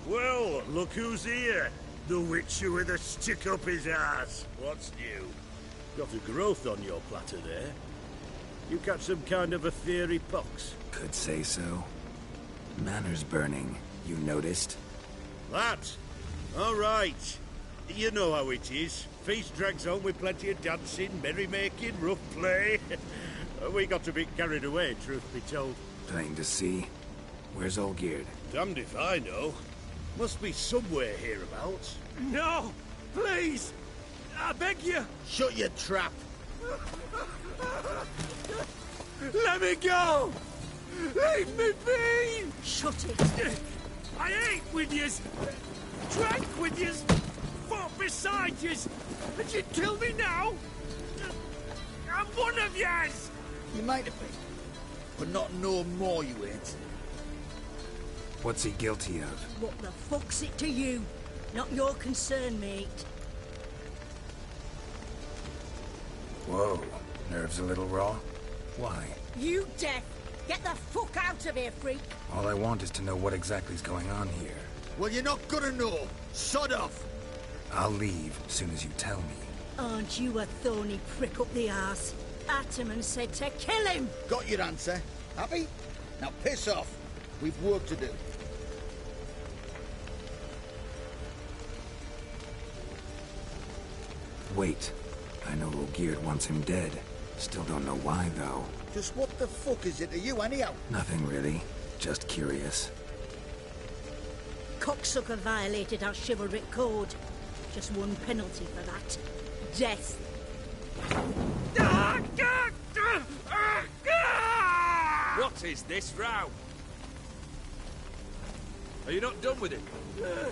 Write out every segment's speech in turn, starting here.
Well, look who's here. The Witcher with a stick up his ass. What's new? Got a growth on your platter there. You catch some kind of a fiery pox? Could say so. Manor's burning. You noticed? That? All right. You know how it is. Feast drags on with plenty of dancing, merrymaking, rough play. We got a bit carried away, truth be told. Plain to see. Where's Olgierd? Damned if I know. Must be somewhere hereabouts. No! Please! I beg you! Shut your trap! Let me go! Leave me be! Shut it! I ate with yous! Drank with yous! Fought beside yous! And you kill me now? I'm one of yous! You might have been, but not no more you ain't. What's he guilty of? What the fuck's it to you? Not your concern, mate. Whoa. Nerves a little raw? Why? You deaf! Get the fuck out of here, freak! All I want is to know what exactly is going on here. Well, you're not gonna know. Sod off. I'll leave as soon as you tell me. Aren't you a thorny prick up the arse? Ataman said to kill him! Got your answer. Happy? Now piss off. We've work to do. Wait. I know Olgierd wants him dead. Still don't know why, though. Just what the fuck is it to you, anyhow? Nothing really. Just curious. Cocksucker violated our chivalric code. Just one penalty for that. Death. What is this row? Are you not done with it?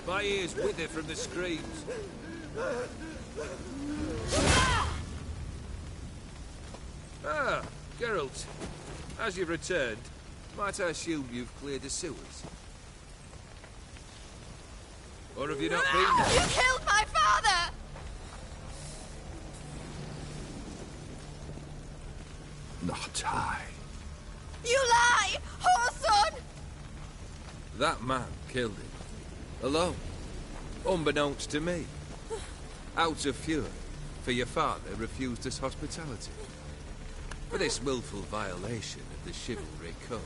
My ears wither from the screams. Ah, Geralt. As you've returned, might I assume you've cleared the sewers? Or have you not been there? You killed my father! Not I. You lie! Whoreson! That man killed him. Alone. Unbeknownst to me. Out of fury, for your father refused us hospitality. For this willful violation of the chivalry code,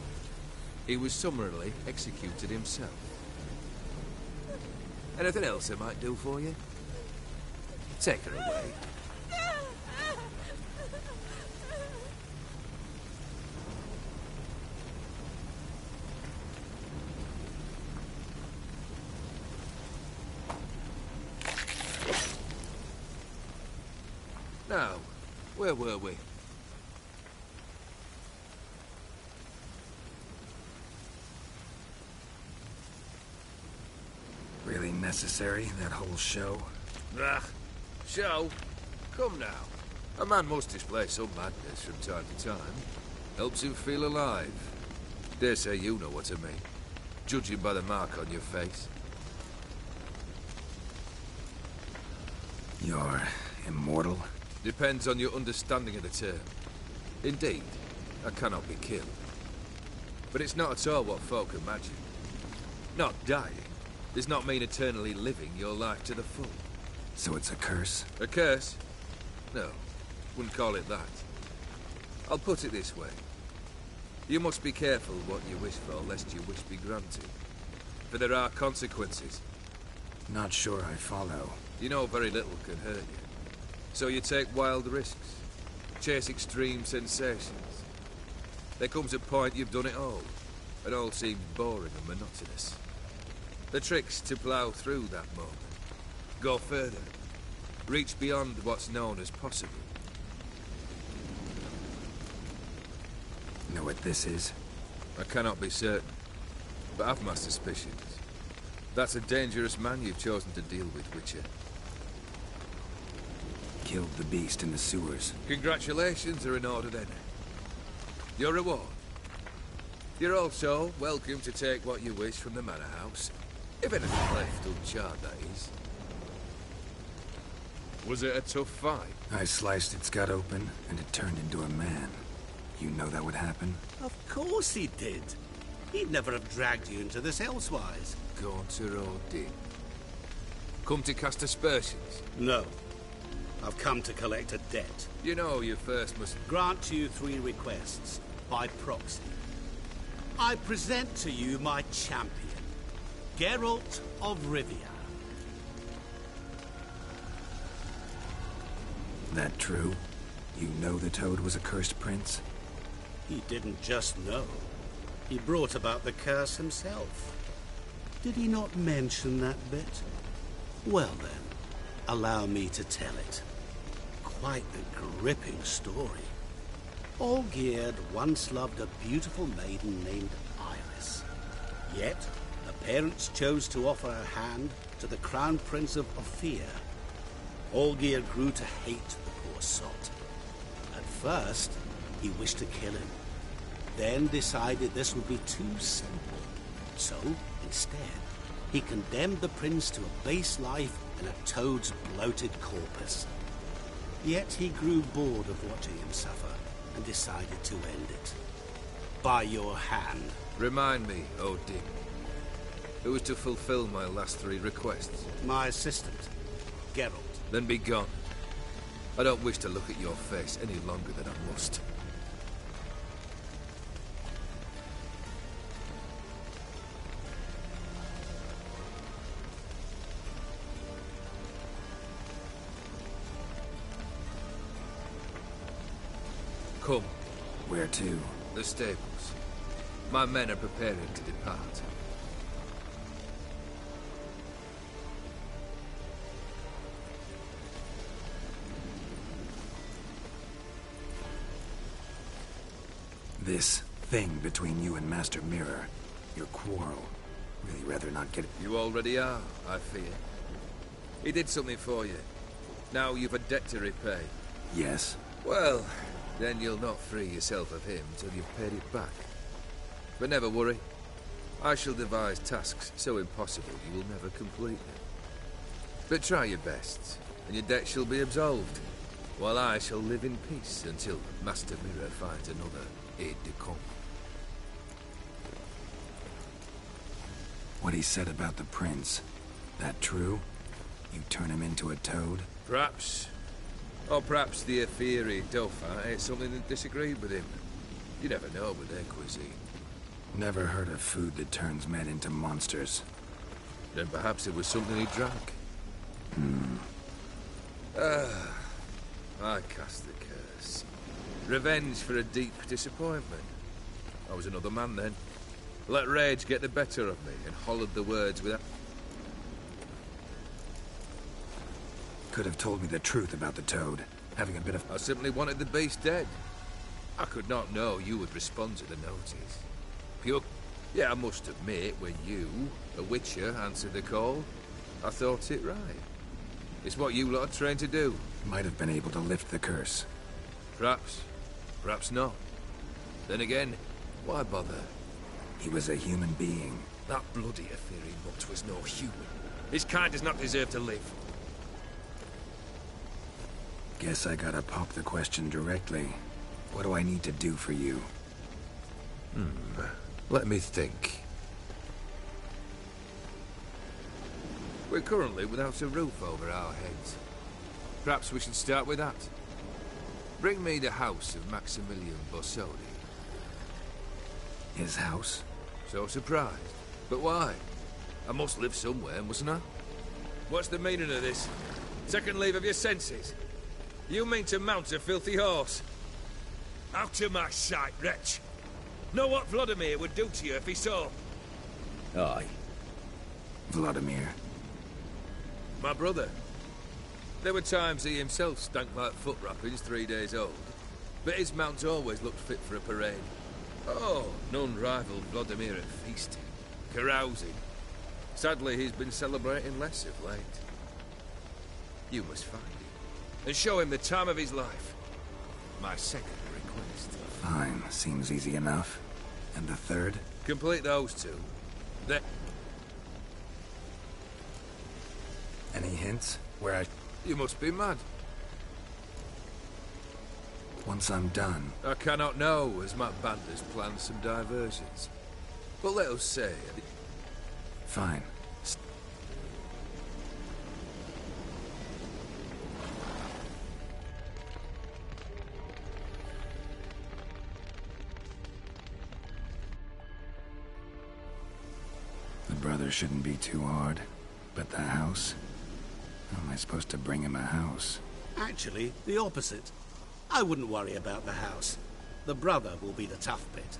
he was summarily executed himself. Anything else I might do for you? Take her away. Now, where were we? Really necessary, that whole show? Ah, show? Come now. A man must display some madness from time to time. Helps him feel alive. Dare say you know what I mean. Judging by the mark on your face. You're immortal? Depends on your understanding of the term. Indeed, I cannot be killed. But it's not at all what folk imagine. Not dying does not mean eternally living your life to the full. So it's a curse? A curse? No, wouldn't call it that. I'll put it this way. You must be careful what you wish for, lest your wish be granted. For there are consequences. Not sure I follow. You know very little can hurt you. So you take wild risks, chase extreme sensations. There comes a point you've done it all, and all seems boring and monotonous. The trick's to plough through that moment, go further, reach beyond what's known as possible. Know what this is? I cannot be certain, but I've my suspicions. That's a dangerous man you've chosen to deal with, Witcher. Killed the beast in the sewers. Congratulations are in order then. Your reward. You're also welcome to take what you wish from the manor house. If anything left uncharred, that is. Was it a tough fight? I sliced its gut open, and it turned into a man. You know that would happen? Of course he did. He'd never have dragged you into this elsewise. Gaunter Odin. Come to cast aspersions? No. I've come to collect a debt. You know you first must... Grant you 3 requests, by proxy. I present to you my champion, Geralt of Rivia. That true? You know the Toad was a cursed prince? He didn't just know. He brought about the curse himself. Did he not mention that bit? Well then, allow me to tell it. Quite a gripping story. Olgierd once loved a beautiful maiden named Iris. Yet, her parents chose to offer her hand to the Crown Prince of Ophir. Olgierd grew to hate the poor sot. At first, he wished to kill him. Then decided this would be too simple. So, instead, he condemned the prince to a base life in a toad's bloated corpus. Yet he grew bored of watching him suffer and decided to end it. By your hand. Remind me, Odin. Who was to fulfill my last 3 requests? My assistant, Geralt. Then be gone. I don't wish to look at your face any longer than I must. Come. Where to? The stables. My men are preparing to depart. This thing between you and Master Mirror, your quarrel, really rather not get it. You already are, I fear. He did something for you. Now you've a debt to repay. Yes? Well, then you'll not free yourself of him till you've paid it back. But never worry. I shall devise tasks so impossible you will never complete them. But try your best, and your debt shall be absolved, while I shall live in peace until Master Mirror finds another aide-de-camp. What he said about the prince, that true? You turn him into a toad? Perhaps. Or perhaps the Aetheri Dauphin ate something that disagreed with him. You never know with their cuisine. Never heard of food that turns men into monsters. Then perhaps it was something he drank. I cast the curse. Revenge for a deep disappointment. I was another man then. Let rage get the better of me and hollered the words without... Could have told me the truth about the toad. Having a bit of... I simply wanted the beast dead. I could not know you would respond to the notice. Pure... Yeah, I must admit, when you, a witcher, answered the call, I thought it right. It's what you lot are trained to do. Might have been able to lift the curse. Perhaps. Perhaps not. Then again, why bother? He was a human being. That bloody Aetheri mutt was no human. His kind does not deserve to live. Guess I gotta pop the question directly. What do I need to do for you? Let me think. We're currently without a roof over our heads. Perhaps we should start with that. Bring me the house of Maximilian Borsodi. His house? So surprised. But why? I must live somewhere, mustn't I? What's the meaning of this? Second leave of your senses? You mean to mount a filthy horse? Out of my sight, wretch! Know what Vladimir would do to you if he saw? Aye. Vladimir. My brother. There were times he himself stank like foot wrappings 3 days old, but his mount always looked fit for a parade. Oh, none rivaled Vladimir at feasting, carousing. Sadly, he's been celebrating less of late. You must find him, and show him the time of his life. My second request. Fine, seems easy enough. And the third? Complete those two. Then... Any hints? Where I... You must be mad. Once I'm done... I cannot know, as my band has planned some diversions. But let us say... Fine. The brother shouldn't be too hard. But the house? How am I supposed to bring him a house? Actually, the opposite. I wouldn't worry about the house. The brother will be the tough bit.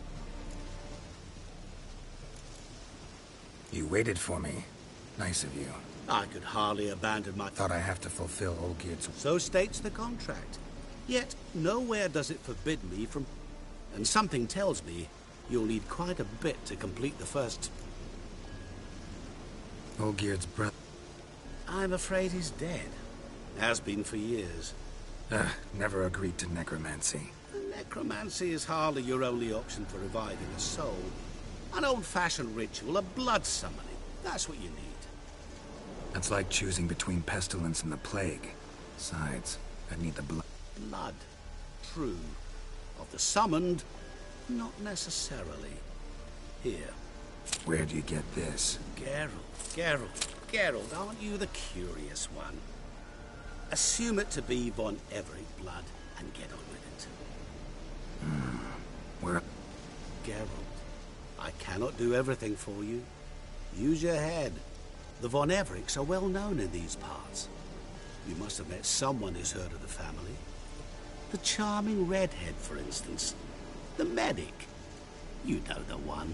You waited for me. Nice of you. I could hardly abandon my... Thought I have to fulfill Olgierd's... So states the contract. Yet, nowhere does it forbid me from... And something tells me you'll need quite a bit to complete the first... Olgierd's brother... I'm afraid he's dead. Has been for years. Never agreed to necromancy. Necromancy is hardly your only option for reviving a soul. An old-fashioned ritual, a blood summoning. That's what you need. That's like choosing between pestilence and the plague. Besides, I need the blood. Blood. True. Of the summoned, not necessarily. Here. Where do you get this? Geralt, aren't you the curious one? Assume it to be Von Everett blood and get on with it. Where? Geralt, I cannot do everything for you. Use your head. The Von Evericks are well known in these parts. You must have met someone who's heard of the family. The charming redhead, for instance. The medic. You know the one.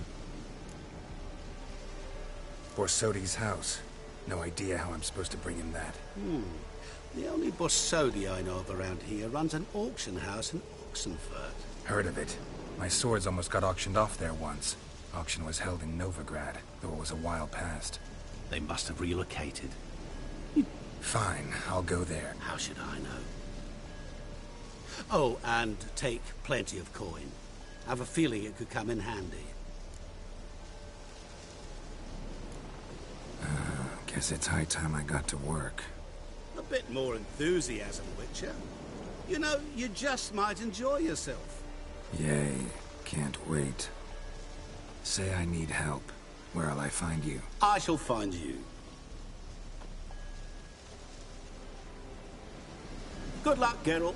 Borsodi's house. No idea how I'm supposed to bring him that. The only Borsodi I know of around here runs an auction house in Oxenfurt. Heard of it. My swords almost got auctioned off there once. Auction was held in Novigrad, though it was a while past. They must have relocated. Fine, I'll go there. How should I know? Oh, and take plenty of coin. I have a feeling it could come in handy. Guess it's high time I got to work. A bit more enthusiasm, Witcher. You know, you just might enjoy yourself. Yay, can't wait. Say I need help. Where'll I find you? I shall find you. Good luck, Geralt.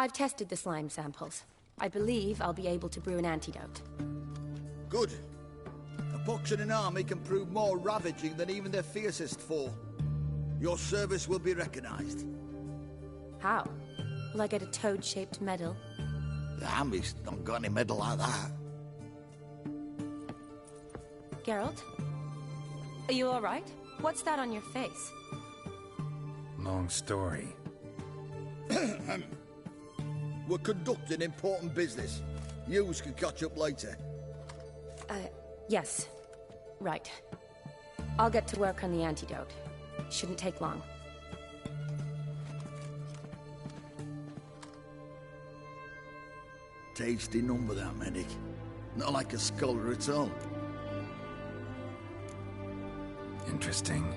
I've tested the slime samples. I believe I'll be able to brew an antidote. Good. A pox in an army can prove more ravaging than even their fiercest foe. Your service will be recognized. How? Will I get a toad-shaped medal? The army's not got any medal like that. Geralt? Are you alright? What's that on your face? Long story. We're conducting important business. Yous can catch up later. Yes. Right. I'll get to work on the antidote. Shouldn't take long. Tasty number, that medic. Not like a scholar at all. Interesting.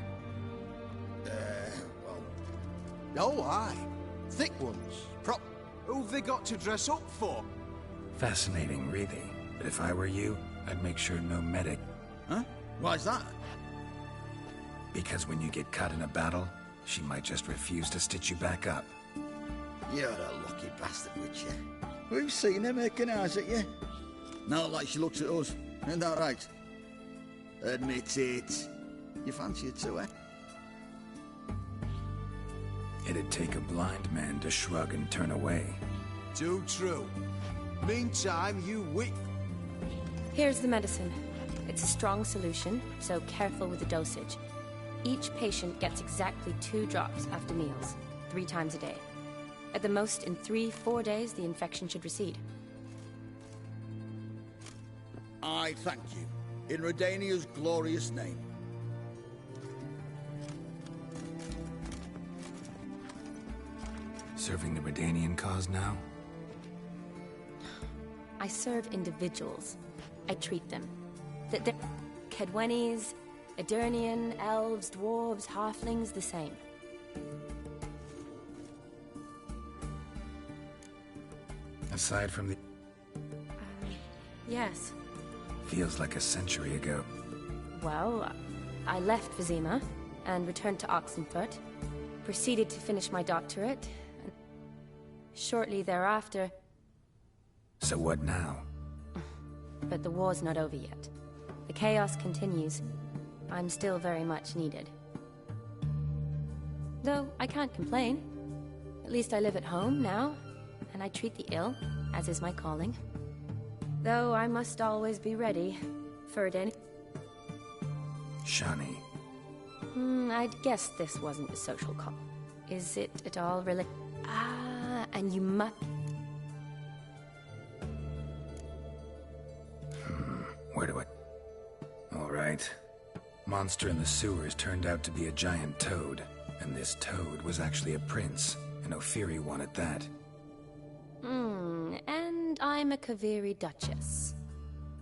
Oh, aye. Thick ones. Who've they got to dress up for? Fascinating, really. But if I were you, I'd make sure no medic. Huh? Why's that? Because when you get cut in a battle, she might just refuse to stitch you back up. You're a lucky bastard, Witcher. We've seen her making eyes at you. Not like she looks at us. Isn't that right? Admit it. You fancy it too, eh? It'd take a blind man to shrug and turn away. Too true. Meantime, you wit... Here's the medicine. It's a strong solution, so careful with the dosage. Each patient gets exactly 2 drops after meals, 3 times a day. At the most, in 3-4 days, the infection should recede. I thank you. In Redania's glorious name. Serving the Redanian cause now? I serve individuals. I treat them. The Kaedwenis, Edirnian, elves, dwarves, halflings, the same. Aside from the... Yes. Feels like a century ago. Well, I left Vizima and returned to Oxenfurt. Proceeded to finish my doctorate. And shortly thereafter... So what now? But the war's not over yet. The chaos continues. I'm still very much needed. Though I can't complain. At least I live at home now, and I treat the ill, as is my calling. Though I must always be ready for it any... Shani. I'd guess this wasn't a social call. Is it at all really... Ah, and you must... Where do I... All right. Monster in the sewers turned out to be a giant toad, and this toad was actually a prince, and Ophiri wanted that. And I'm a Kaviri Duchess.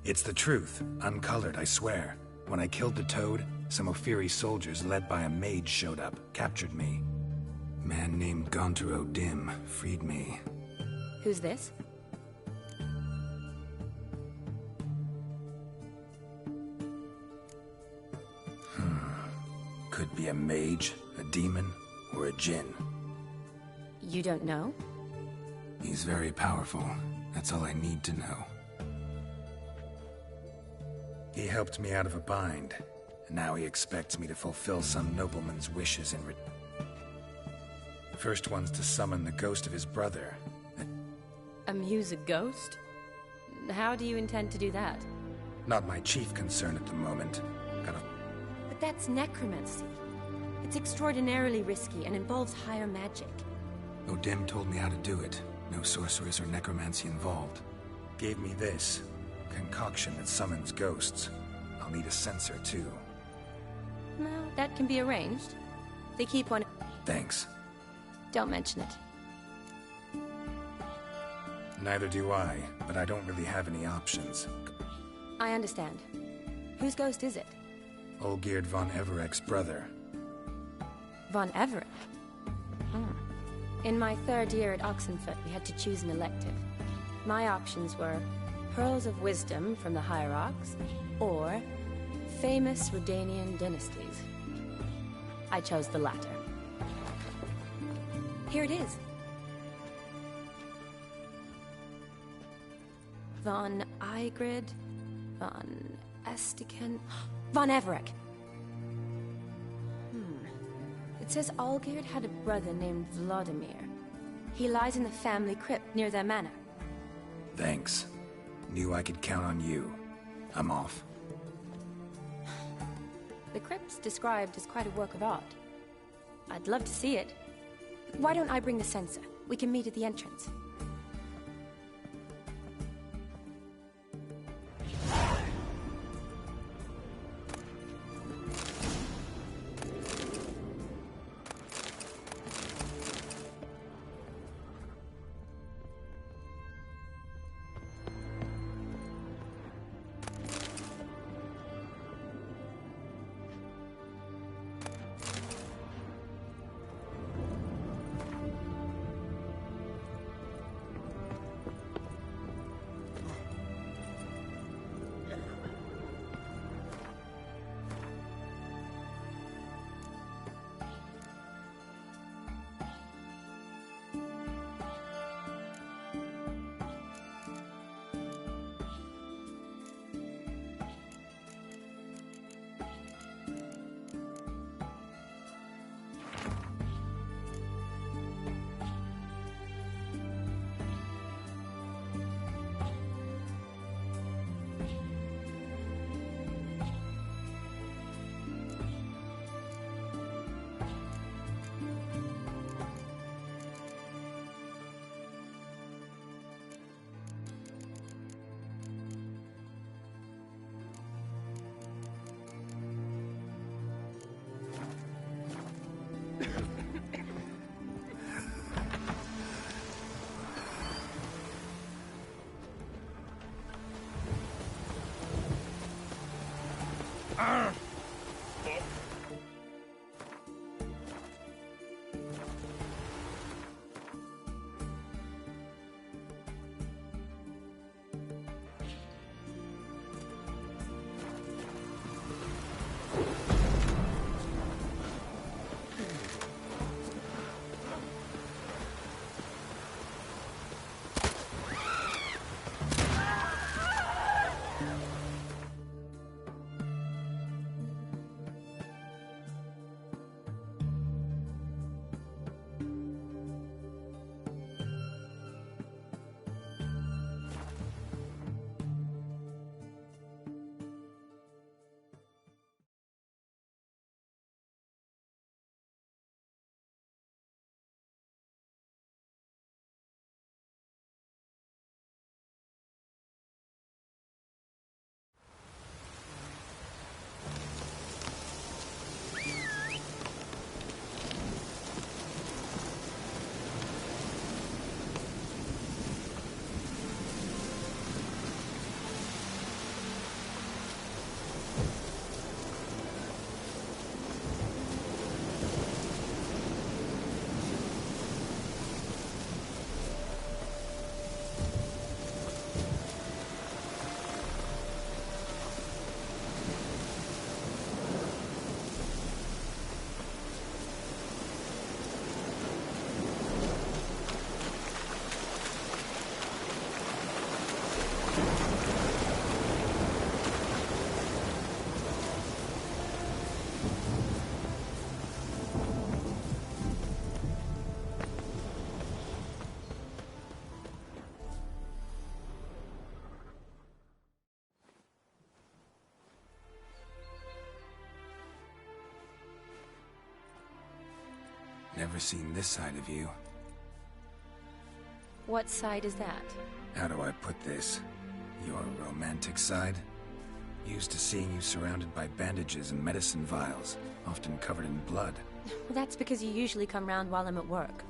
It's the truth, uncolored, I swear. When I killed the toad, some Ophiri soldiers led by a mage showed up, captured me. A man named Gontar O'Dim freed me. Who's this? Could be a mage, a demon, or a djinn. You don't know? He's very powerful. That's all I need to know. He helped me out of a bind, and now he expects me to fulfill some nobleman's wishes in return. First one's to summon the ghost of his brother. Amuse a ghost? How do you intend to do that? Not my chief concern at the moment. But that's necromancy. It's extraordinarily risky and involves higher magic. O'Dim told me how to do it. No sorcerers or necromancy involved. Gave me this. Concoction that summons ghosts. I'll need a censer, too. Well, that can be arranged. They keep one... Thanks. Don't mention it. Neither do I, but I don't really have any options. I understand. Whose ghost is it? Olgierd von Everek's brother. Von Everek? In my 3rd year at Oxenfurt, we had to choose an elective. My options were Pearls of Wisdom from the Hierarchs, or famous Redanian dynasties. I chose the latter. Here it is. Von Igrid, Von Estiken, Von Everett. It says Olgierd had a brother named Vladimir. He lies in the family crypt near their manor. Thanks. Knew I could count on you. I'm off. The crypt's described as quite a work of art. I'd love to see it. Why don't I bring the censer? We can meet at the entrance. Never seen this side of you. What side is that? How do I put this? Your romantic side? Used to seeing you surrounded by bandages and medicine vials, often covered in blood. Well, that's because you usually come round while I'm at work.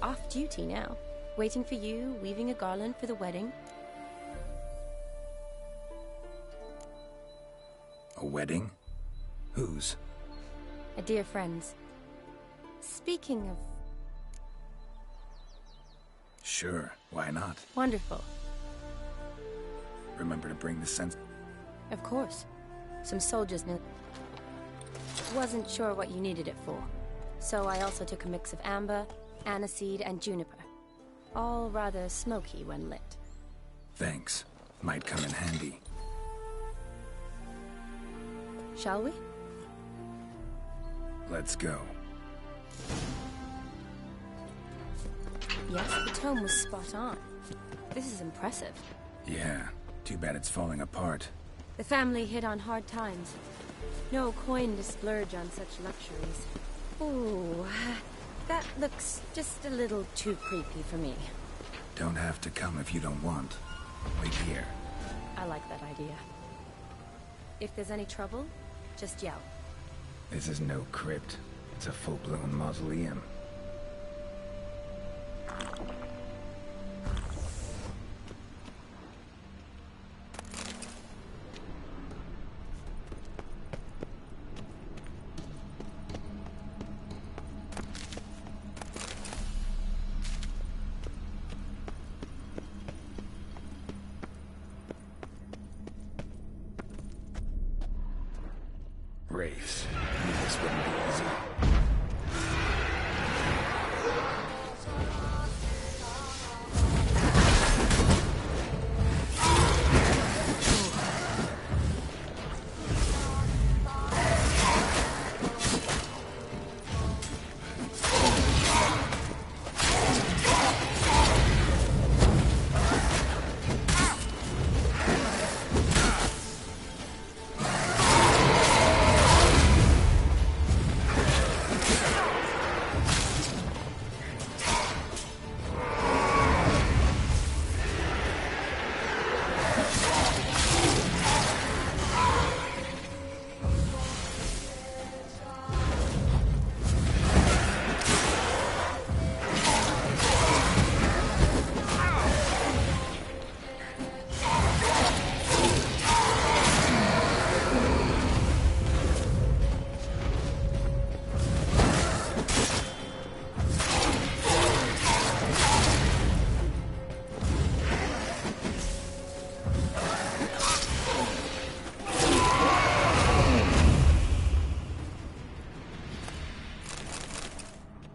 Off duty now. Waiting for you, weaving a garland for the wedding. A wedding? Whose? A dear friend's. Speaking of... Sure, why not? Wonderful. Remember to bring the sense... Of course. Some soldiers knew... Wasn't sure what you needed it for. So I also took a mix of amber, aniseed, and juniper. All rather smoky when lit. Thanks. Might come in handy. Shall we? Let's go. Yes, the tome was spot on. This is impressive. Yeah, too bad it's falling apart. The family hit on hard times. No coin to splurge on such luxuries. Ooh, that looks just a little too creepy for me. Don't have to come if you don't want. Wait here. I like that idea. If there's any trouble, just yell. This is no crypt. It's a full-blown mausoleum. Wraiths. Knew this wouldn't be easy.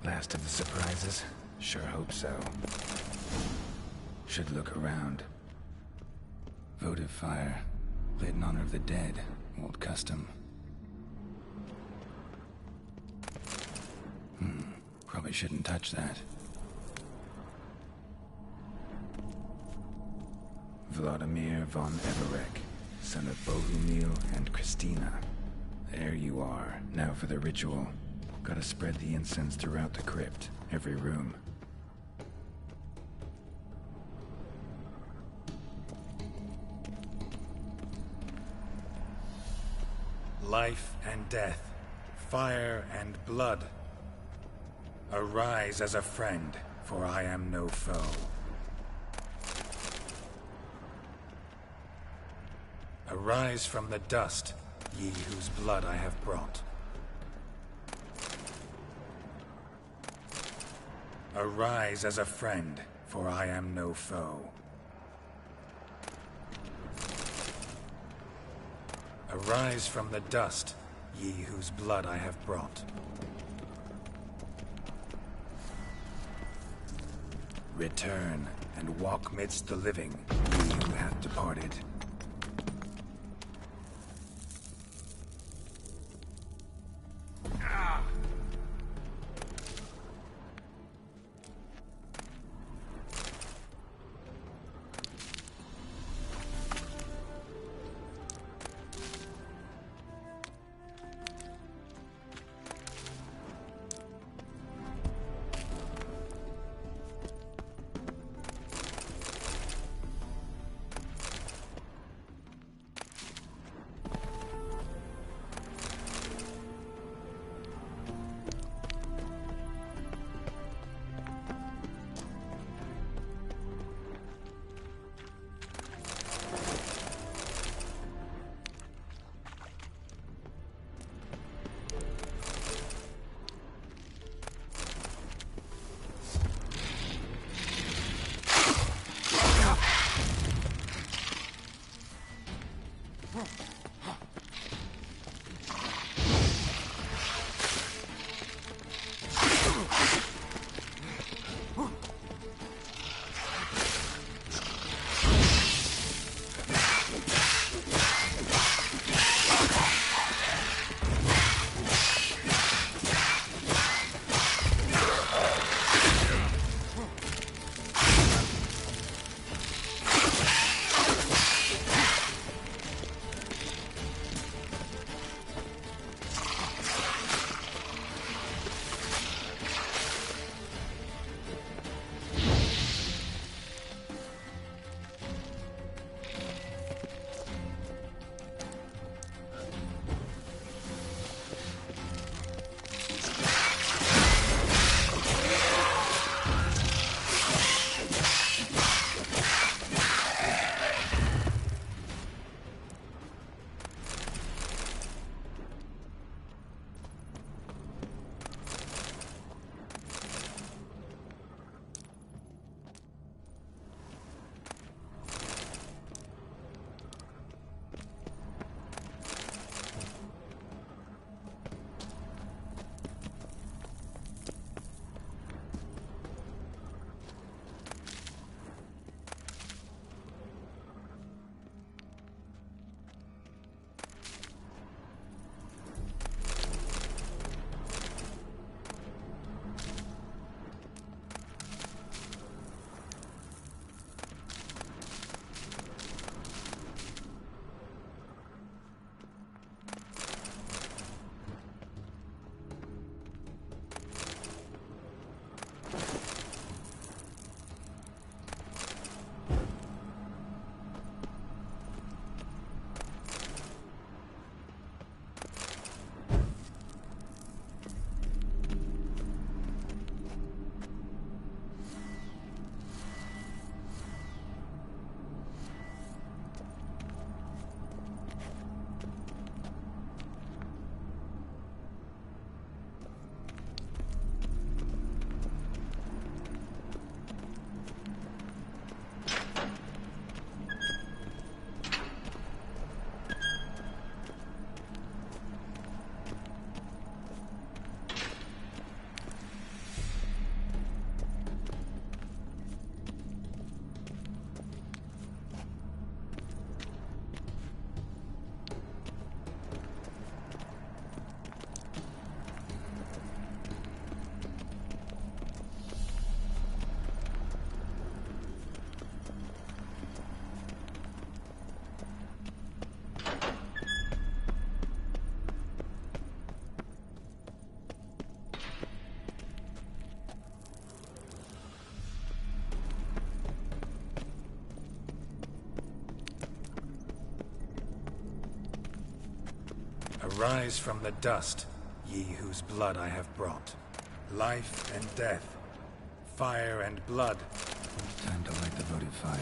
Last of the surprises? Sure hope so. Should look around. Votive fire. Lit in honor of the dead. Old custom. Probably shouldn't touch that. Vladimir von Everek, son of Bohumil and Christina. There you are. Now for the ritual. Gotta spread the incense throughout the crypt, every room. Life and death, fire and blood. Arise as a friend, for I am no foe. Arise from the dust, ye whose blood I have brought. Arise as a friend, for I am no foe. Arise from the dust, ye whose blood I have brought. Return, and walk midst the living, ye who hath departed. Arise from the dust, ye whose blood I have brought. Life and death, fire and blood. Time to light the votive fire.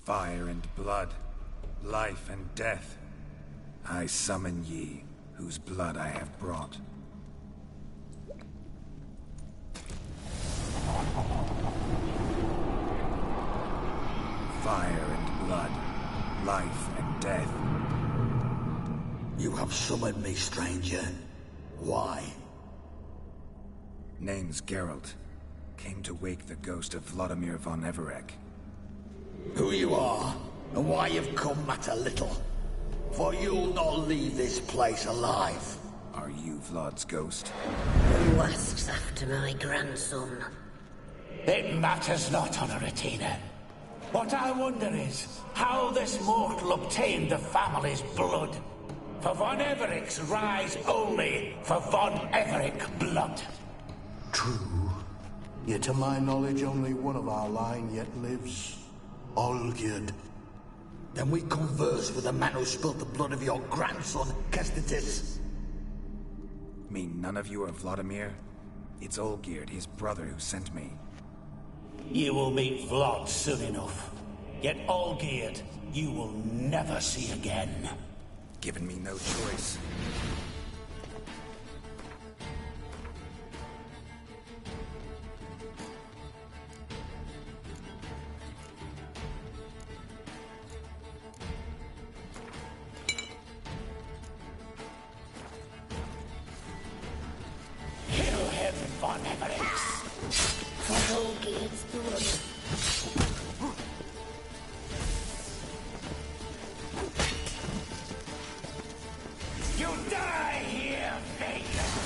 Fire and blood, life and death. I summon ye, whose blood I have brought. Fire and blood, life and death. You have summoned me, stranger. Why? Name's Geralt. Came to wake the ghost of Vladimir von Everec. Who you are, and why you've come matter little. For you'll not leave this place alive. Are you Vlad's ghost? Who asks after my grandson? It matters not, Honoratina. What I wonder is how this mortal obtained the family's blood. For von Everec's rise only for von Everec blood. True. Yet to my knowledge, only one of our line yet lives. Olgierd. Then we converse with the man who spilled the blood of your grandson, Kestitis. Mean none of you are Vladimir? It's Olgierd, his brother, who sent me. You will meet Vlad soon enough. Yet Olgierd, you will never see again. Given me no choice. Kill him, von Everec. For Olgierd's blood. You die here, Vegas!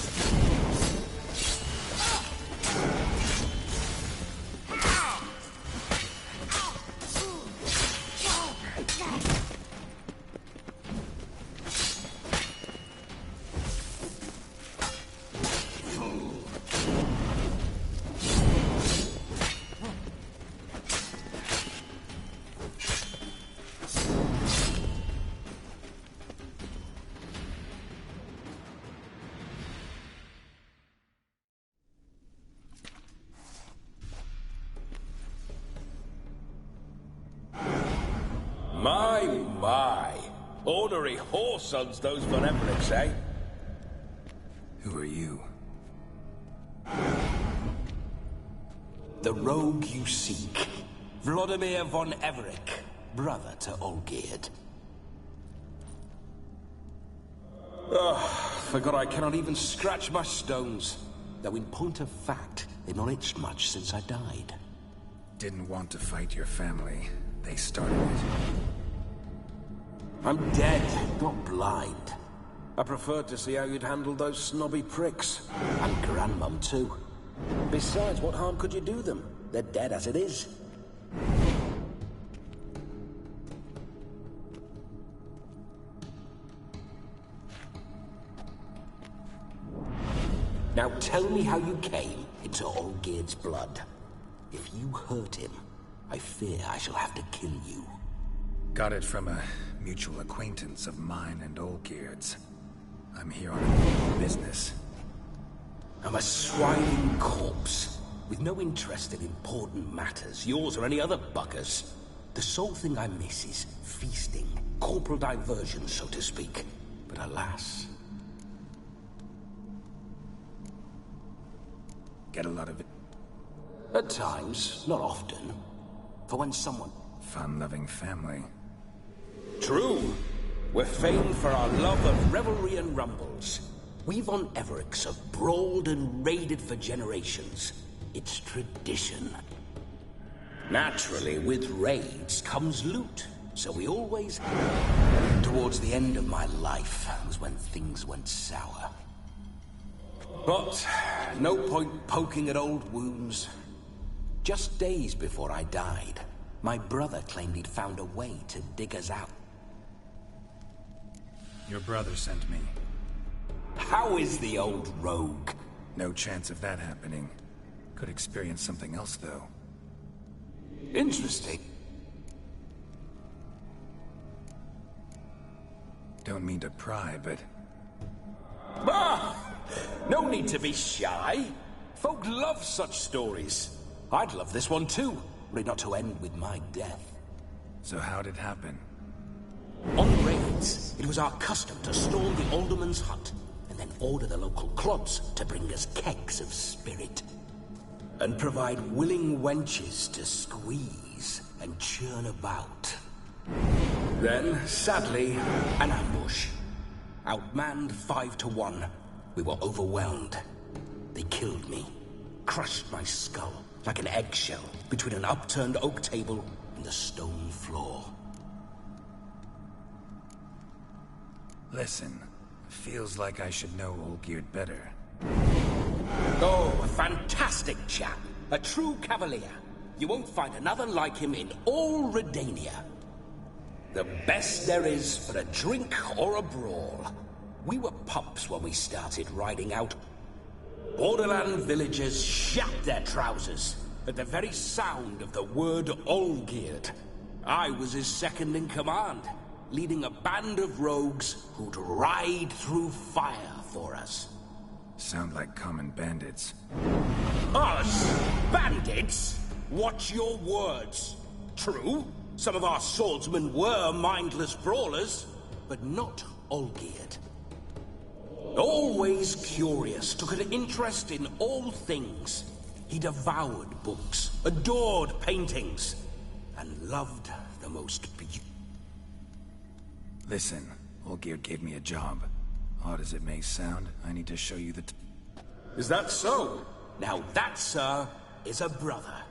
My. Ornery whoresons those von Everecs, eh? Who are you? The rogue you seek. Vladimir von Everec, brother to Olgierd. Forgot I cannot even scratch my stones. Though in point of fact, they've not itched much since I died. Didn't want to fight your family. They started it. I'm dead, not blind. I preferred to see how you'd handle those snobby pricks. And Grandmum, too. Besides, what harm could you do them? They're dead as it is. Now tell me how you came into Olgierd's blood. If you hurt him, I fear I shall have to kill you. Got it from a mutual acquaintance of mine and Olgierd's. I'm here on important business. I'm a swining corpse, with no interest in important matters, yours or any other buggers. The sole thing I miss is feasting, corporal diversion, so to speak. But alas... Get a lot of it? At times, not often. For when someone... Fun-loving family. True. We're famed for our love of revelry and rumbles. We von Everecs have brawled and raided for generations. It's tradition. Naturally, with raids comes loot, so we always... Towards the end of my life was when things went sour. But no point poking at old wounds. Just days before I died, my brother claimed he'd found a way to dig us out. Your brother sent me. How is the old rogue? No chance of that happening. Could experience something else, though. Interesting. Don't mean to pry, but... Ah! No need to be shy. Folk love such stories. I'd love this one too, were it not to end with my death. So how'd it happen? On raids, it was our custom to storm the alderman's hut, and then order the local clubs to bring us kegs of spirit. And provide willing wenches to squeeze and churn about. Then, sadly, an ambush. Outmanned 5 to 1. We were overwhelmed. They killed me, crushed my skull like an eggshell between an upturned oak table and the stone floor. Listen, feels like I should know Olgierd better. Oh, a fantastic chap. A true cavalier. You won't find another like him in all Redania. The best there is for a drink or a brawl. We were pups when we started riding out. Borderland villagers shat their trousers at the very sound of the word Olgierd. I was his second in command, leading a band of rogues who'd ride through fire for us. Sound like common bandits. Us? Bandits? Watch your words. True, some of our swordsmen were mindless brawlers, but not Olgierd. Always curious, took an interest in all things. He devoured books, adored paintings, and loved the most beautiful. Listen, Olgierd gave me a job. Odd as it may sound, I need to show you the... Is that so? Now that, sir, is a brother.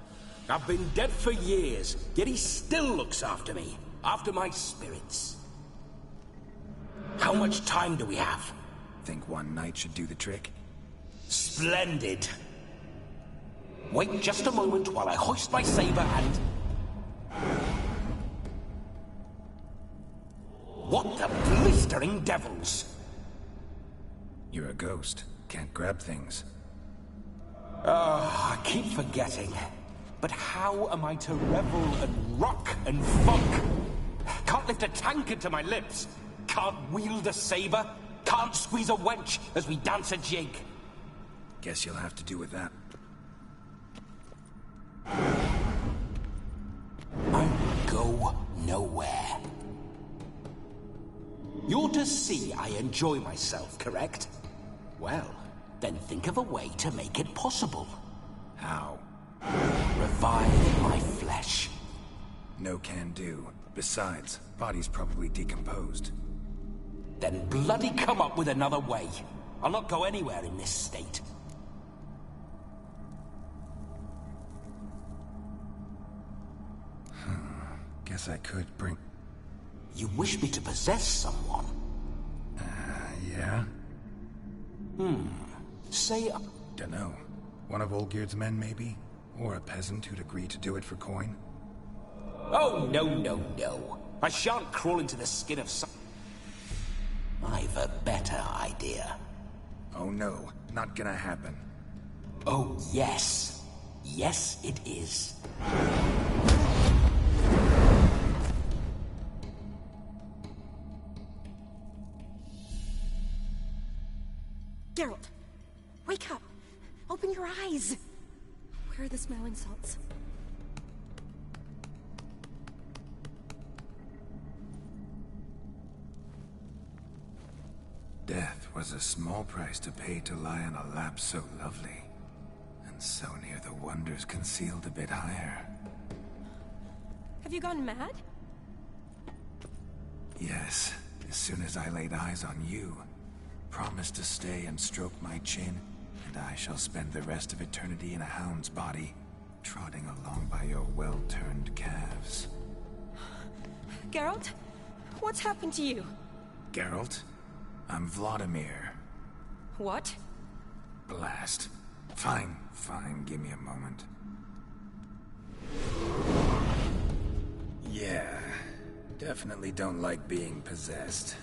I've been dead for years, yet he still looks after me, after my spirits. How much time do we have? Think one night should do the trick? Splendid. Wait just a moment while I hoist my saber and... What the blistering devils? You're a ghost. Can't grab things. I keep forgetting. But how am I to revel and rock and funk? Can't lift a tankard to my lips. Can't wield a saber. Can't squeeze a wench as we dance a jig. Guess you'll have to do with that. I will go nowhere. You're to see I enjoy myself, correct? Well, then think of a way to make it possible. How? Revive my flesh. No can do. Besides, body's probably decomposed. Then bloody come up with another way. I'll not go anywhere in this state. Guess I could bring... You wish me to possess someone? Yeah? Say... Dunno. One of Olgierd's men, maybe? Or a peasant who'd agree to do it for coin? Oh, no. I shan't crawl into the skin of some... I've a better idea. Oh no, not gonna happen. Oh, yes. Yes, it is. Geralt, wake up! Open your eyes! Where are the smelling salts? Death was a small price to pay to lie on a lap so lovely, and so near the wonders concealed a bit higher. Have you gone mad? Yes, as soon as I laid eyes on you, promise to stay and stroke my chin, and I shall spend the rest of eternity in a hound's body, trotting along by your well-turned calves. Geralt? What's happened to you? Geralt? I'm Vladimir. What? Blast. Fine, give me a moment. Yeah, definitely don't like being possessed.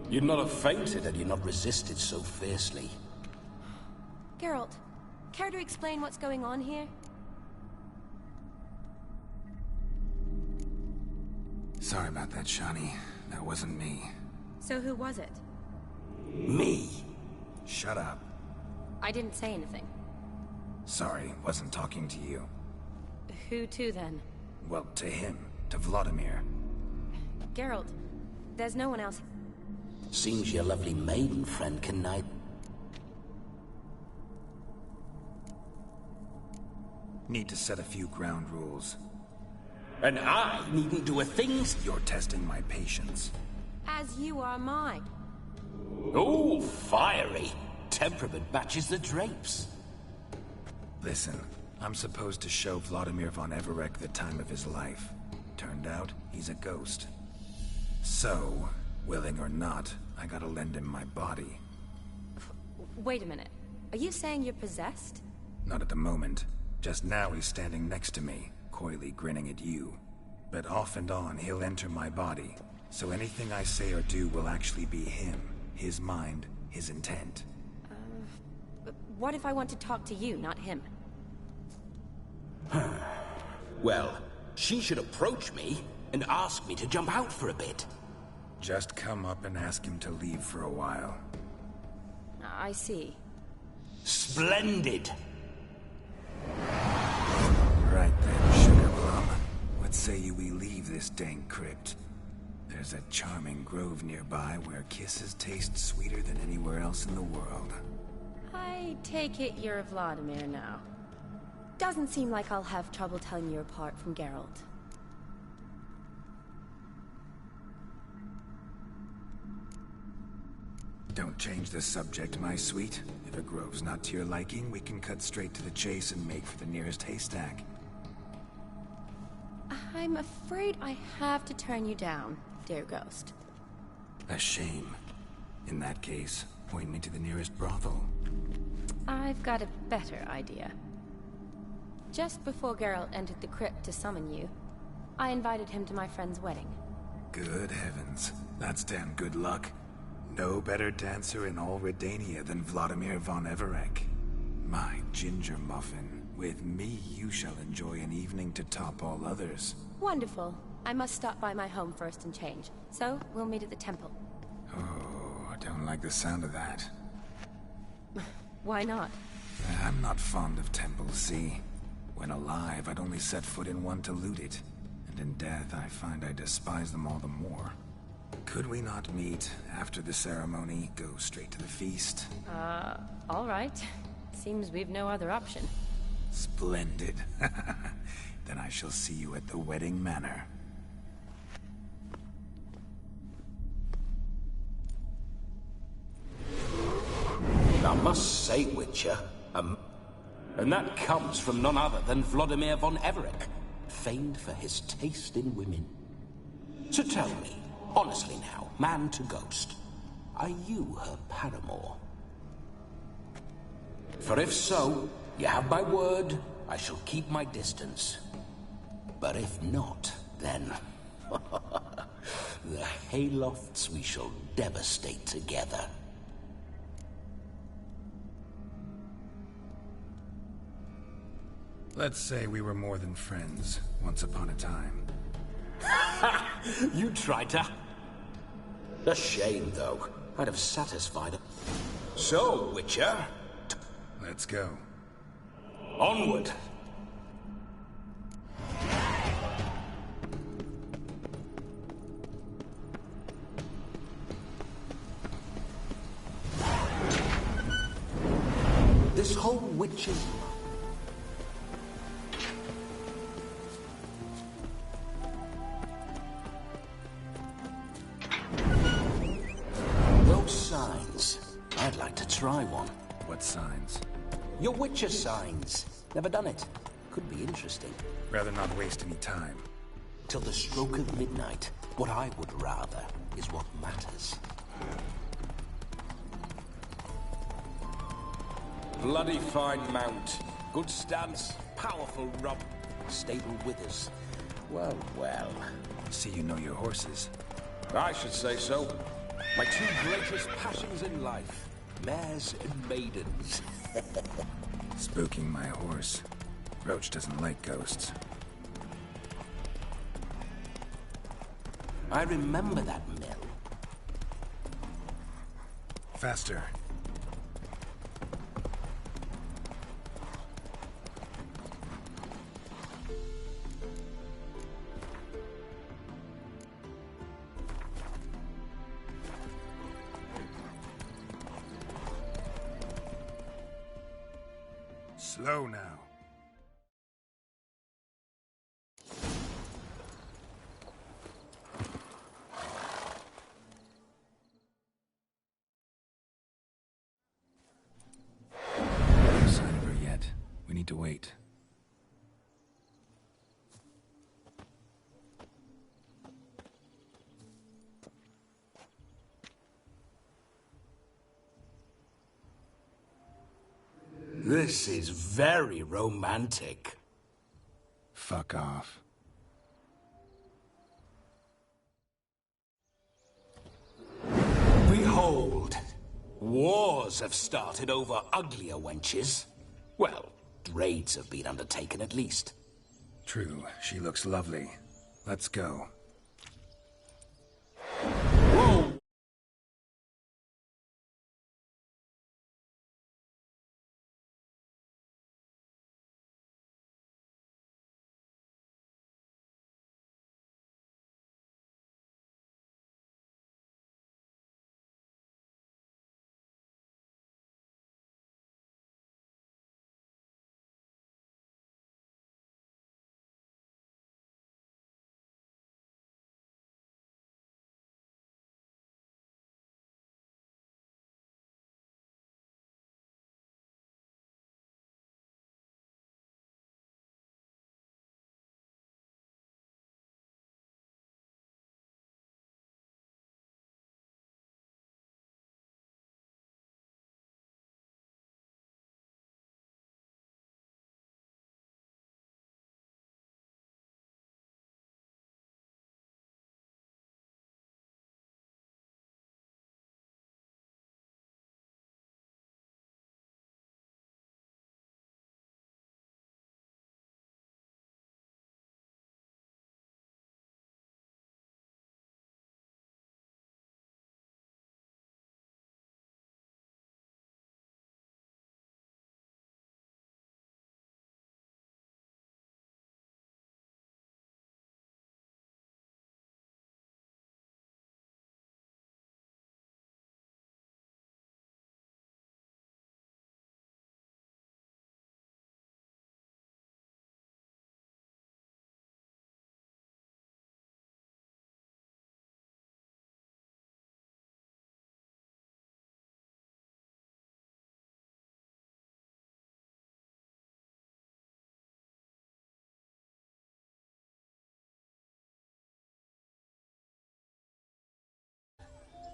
You'd not have fainted had you not resisted so fiercely. Geralt, care to explain what's going on here? Sorry about that, Shani. That wasn't me. So who was it? Me? Shut up. I didn't say anything. Sorry, wasn't talking to you. Who to then? Well, to him. To Vladimir. Geralt, there's no one else. Seems your lovely maiden friend can neither. Need to set a few ground rules. And I needn't do a thing. You're testing my patience. As you are mine. Oh, fiery. Temperament matches the drapes. Listen, I'm supposed to show Vladimir von Everec the time of his life. Turned out, he's a ghost. So, willing or not, I gotta lend him my body. Wait a minute. Are you saying you're possessed? Not at the moment. Just now he's standing next to me, coyly grinning at you. But off and on, he'll enter my body. So anything I say or do will actually be him. His mind, his intent. What if I want to talk to you, not him? Well, she should approach me and ask me to jump out for a bit. Just come up and ask him to leave for a while. I see. Splendid! Right then, Sugar Plum. What say you we leave this dank crypt? There's a charming grove nearby where kisses taste sweeter than anywhere else in the world. I take it you're Vladimir now. Doesn't seem like I'll have trouble telling you apart from Geralt. Don't change the subject, my sweet. If a grove's not to your liking, we can cut straight to the chase and make for the nearest haystack. I'm afraid I have to turn you down, dear ghost. A shame. In that case, point me to the nearest brothel. I've got a better idea. Just before Geralt entered the crypt to summon you, I invited him to my friend's wedding. Good heavens. That's damn good luck. No better dancer in all Redania than Vladimir von Everec. My ginger muffin. With me, you shall enjoy an evening to top all others. Wonderful. I must stop by my home first and change. So, we'll meet at the temple. Oh, I don't like the sound of that. Why not? I'm not fond of temples, see? When alive, I'd only set foot in one to loot it. And in death, I find I despise them all the more. Could we not meet after the ceremony, go straight to the feast? All right. Seems we've no other option. Splendid. Then I shall see you at the wedding manor. I must say, Witcher, and that comes from none other than Vladimir von Everec, famed for his taste in women. So tell me, honestly now, man to ghost, are you her paramour? For if so, you have my word, I shall keep my distance. But if not, then... the haylofts we shall devastate together. Let's say we were more than friends, once upon a time. You tried to... A shame, though. I'd have satisfied her. So, Witcher... Let's go. Onward! This whole witch's... Those signs. I'd like to try one. What signs? Your Witcher signs. Never done it. Could be interesting. Rather not waste any time. Till the stroke of midnight. What I would rather is what matters. Bloody fine mount. Good stance. Powerful rub. Stable withers. Well, well. See you know your horses. I should say so. My two greatest passions in life. Mares and maidens. Spooking my horse. Roach doesn't like ghosts. I remember that mill. Faster. Slow now. No sign of her yet. We need to wait. This is very romantic. Fuck off. Behold, wars have started over uglier wenches. Well, raids have been undertaken at least. True, she looks lovely. Let's go. Whoa!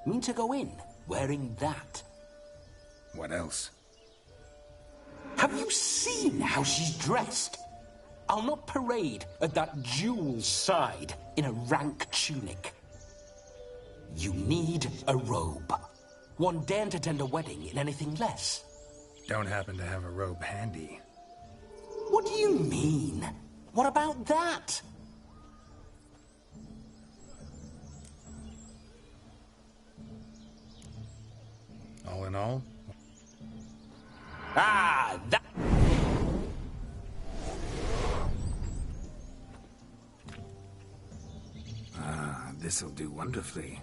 Mean to go in, wearing that. What else? Have you seen how she's dressed? I'll not parade at that jewel's side in a rank tunic. You need a robe. One daren't attend a wedding in anything less. Don't happen to have a robe handy. What do you mean? What about that? All in all? Ah, that... Ah, this'll do wonderfully.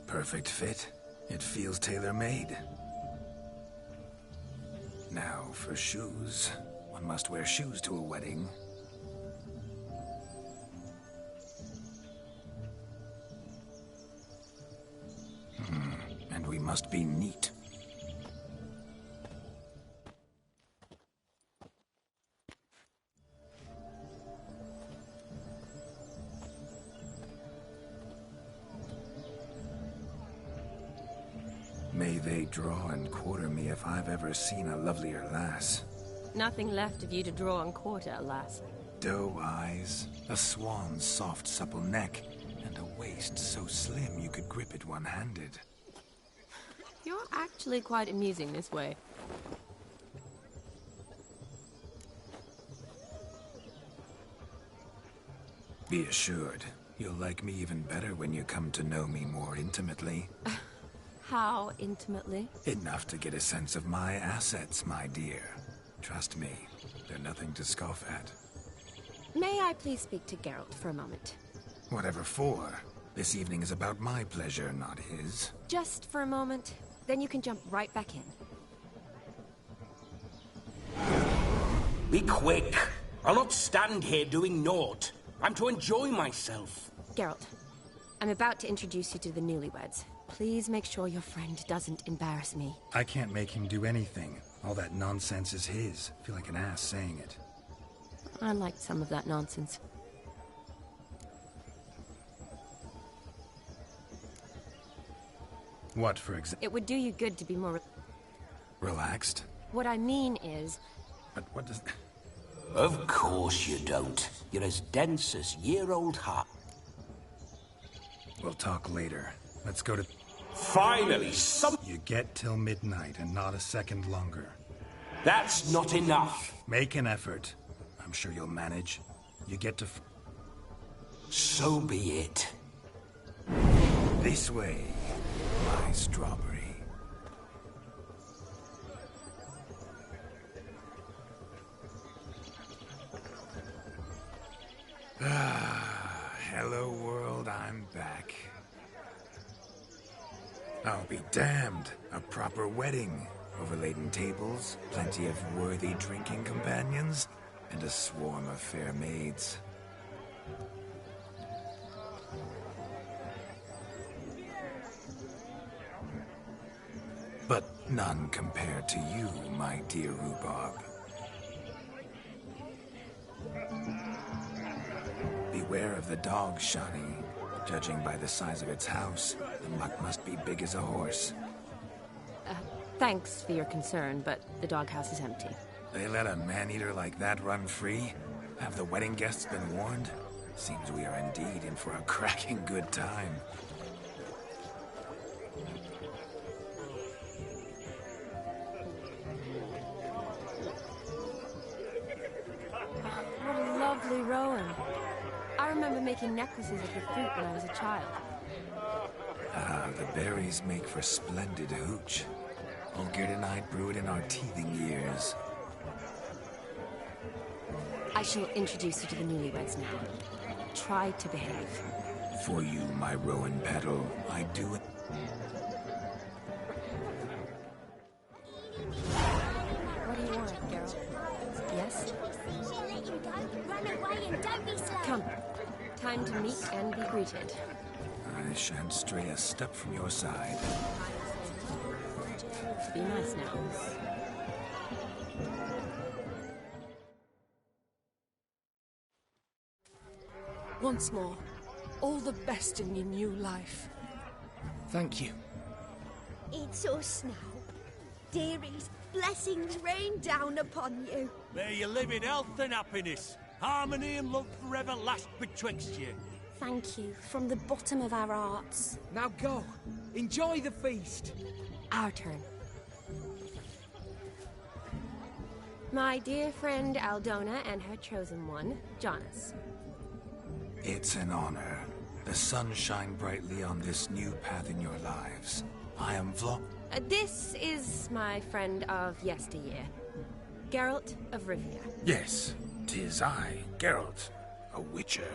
Perfect fit. It feels tailor-made. Now, for shoes. One must wear shoes to a wedding. And we must be neat. May May they draw and quarter me if I've ever seen a lovelier lass. Nothing left of you to draw and quarter, alas. Doe eyes, a swan's soft supple neck, and a waist so slim you could grip it one-handed. You're actually quite amusing this way. Be assured, you'll like me even better when you come to know me more intimately. How intimately? Enough to get a sense of my assets, my dear. Trust me, they're nothing to scoff at. May I please speak to Geralt for a moment? Whatever for. This evening is about my pleasure, not his. Just for a moment, then you can jump right back in. Be quick! I'll not stand here doing naught. I'm to enjoy myself. Geralt, I'm about to introduce you to the newlyweds. Please make sure your friend doesn't embarrass me. I can't make him do anything. All that nonsense is his. I feel like an ass saying it. I liked some of that nonsense. What, for example? It would do you good to be more... Relaxed? What I mean is... But what does... Of course you don't. You're as dense as year-old heart. We'll talk later. Let's go to... Finally, You get till midnight and not a second longer. That's not enough. Make an effort. I'm sure you'll manage. You get to... So be it. This way, my strawberry. Hello world, I'm back. I'll be damned. A proper wedding. Overladen tables, plenty of worthy drinking companions, and a swarm of fair maids. But none compared to you, my dear rhubarb. Beware of the dog, Shani. Judging by the size of its house, the mutt must be big as a horse. Thanks for your concern, but the doghouse is empty. They let a man-eater like that run free? Have the wedding guests been warned? Seems we are indeed in for a cracking good time. What a lovely Rowan. I remember making necklaces of the fruit when I was a child. Ah, the berries make for splendid hooch. Olgerd and I brewed in our teething years. I shall introduce you to the newlyweds now. Try to behave. For you, my Rowan petal, I do it. What do you want, Geralt? Yes? Come. Time to meet and be greeted. I shan't stray a step from your side. Be nice now. Once more, all the best in your new life. Thank you. It's us now. Dearies, blessings rain down upon you. May you live in health and happiness. Harmony and love forever last betwixt you. Thank you, from the bottom of our hearts. Now go. Enjoy the feast. Our turn. My dear friend Aldona and her chosen one, Jonas. It's an honor. The sun shine brightly on this new path in your lives. I am This is my friend of yesteryear, Geralt of Rivia. Yes, 'tis I, Geralt, a witcher.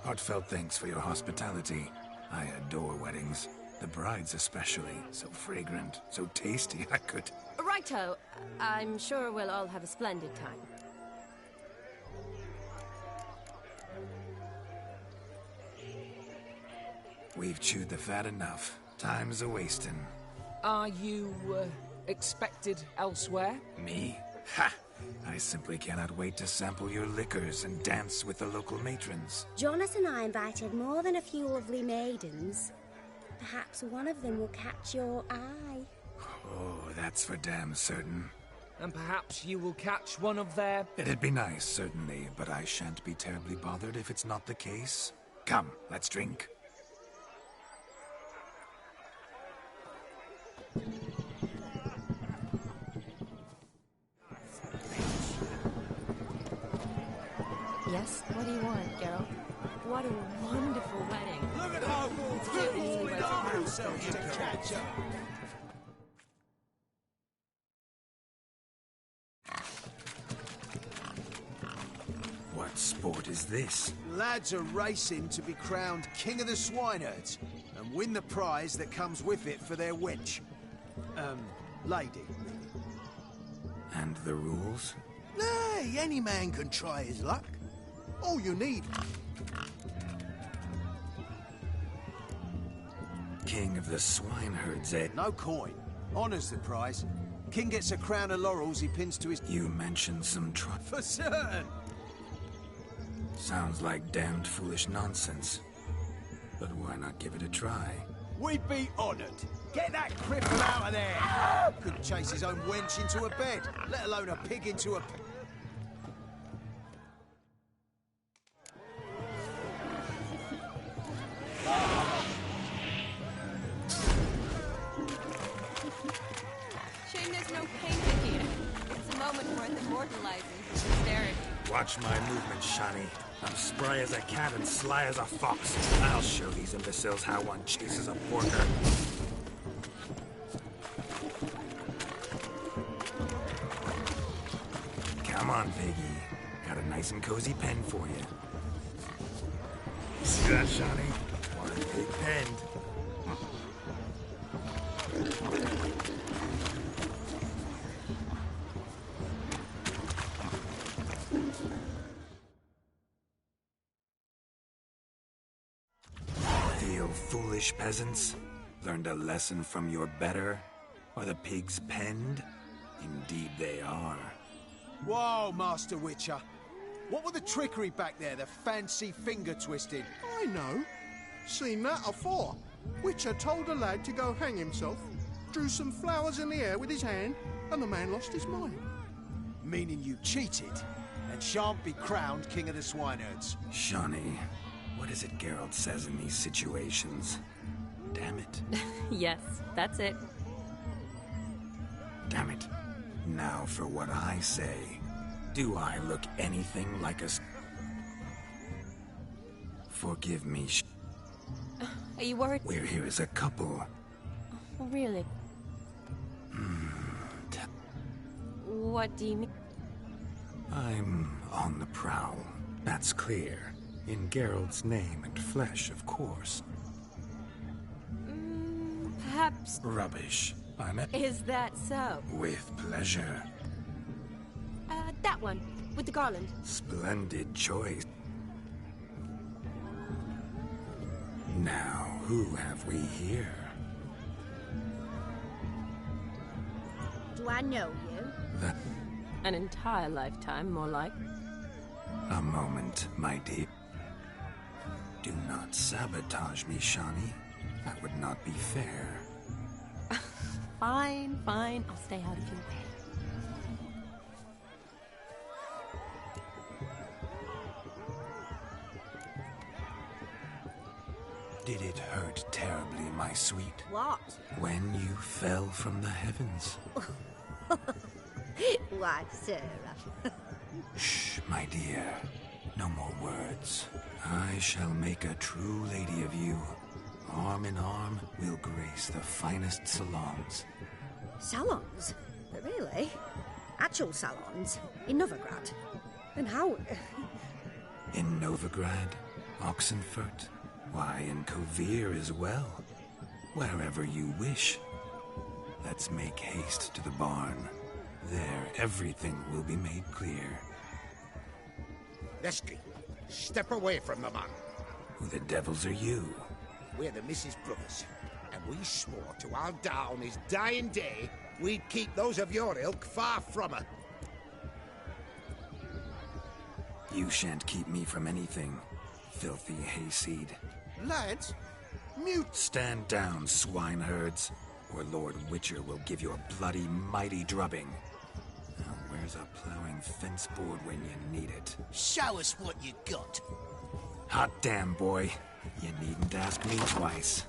Heartfelt thanks for your hospitality. I adore weddings. The brides especially. So fragrant, so tasty, I could... Righto. I'm sure we'll all have a splendid time. We've chewed the fat enough. Time's a-wasting. Are you, expected elsewhere? Me? Ha! I simply cannot wait to sample your liquors and dance with the local matrons. Jonas and I invited more than a few lovely maidens. Perhaps one of them will catch your eye. Oh, that's for damn certain. And perhaps you will catch one of their... It'd be nice, certainly, but I shan't be terribly bothered if it's not the case. Come, let's drink. Yes? What do you want, Geralt? What a wonderful wedding. Look at how quickly we got ourselves to catch up. What sport is this? Lads are racing to be crowned King of the Swineherds and win the prize that comes with it for their wench. Lady. And the rules? Nay, any man can try his luck. All you need. King of the Swineherds, eh? No coin. Honours the prize. King gets a crown of laurels he pins to his... You mentioned some For certain! Sounds like damned foolish nonsense. But why not give it a try? We'd be honoured. Get that cripple out of there! Couldn't chase his own wench into a bed, let alone a pig into a... Shame there's no painting here. It's a moment worth immortalizing for posterity. Watch my movement, Shani. I'm spry as a cat and sly as a fox. I'll show these imbeciles how one chases a porker. Come on, Piggy. Got a nice and cozy pen for you. See that, Shani? One big pen. Feel foolish, peasants? Learned a lesson from your better? Are the pigs penned? Indeed they are. Whoa, Master Witcher. What were the trickery back there, the fancy finger twisting? I know. Seen that afore. Witcher told a lad to go hang himself, drew some flowers in the air with his hand, and the man lost his mind. Meaning you cheated, and shan't be crowned King of the Swineherds. Shani, what is it Geralt says in these situations? Damn it. Yes, that's it. Damn it. Now for what I say. Do I look anything like a... Forgive me, Are you worried? We're here as a couple. Really? What do you mean? I'm on the prowl. That's clear. In Geralt's name and flesh, of course. Perhaps... Rubbish. Is that so? With pleasure. That one, with the garland. Splendid choice. Now, who have we here? Do I know you? An entire lifetime, more like. A moment, my dear. Do not sabotage me, Shani. That would not be fair. Fine, fine. I'll stay out of your way. Did it hurt terribly, my sweet? What? When you fell from the heavens? Why, Sarah. Shh, my dear. No more words. I shall make a true lady of you. Arm in arm, we'll grace the finest salons. Salons? Really? Actual salons? In Novigrad? And how... In Novigrad, Oxenfurt, why, in Kovir as well. Wherever you wish. Let's make haste to the barn. There, everything will be made clear. Lesky, step away from the man. Who the devils are you? We're the Mrs. Brothers, and we swore to our down his dying day we'd keep those of your ilk far from her. You shan't keep me from anything, filthy hayseed. Lads, mute. Stand down, swineherds. or Lord Witcher will give you a bloody, mighty drubbing. Now, where's a plowing fence board when you need it? Show us what you got. Hot damn, boy. You needn't ask me twice.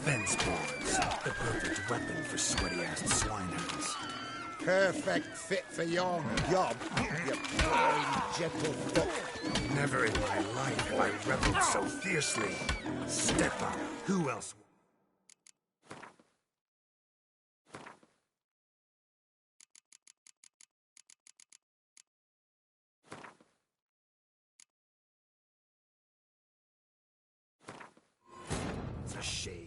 Fence boards. The perfect weapon for sweaty-assed swinehounds. Perfect fit for your job, you plain gentle foot. Never in my life have I rebelled so fiercely. Step up. Who else? It's a shame.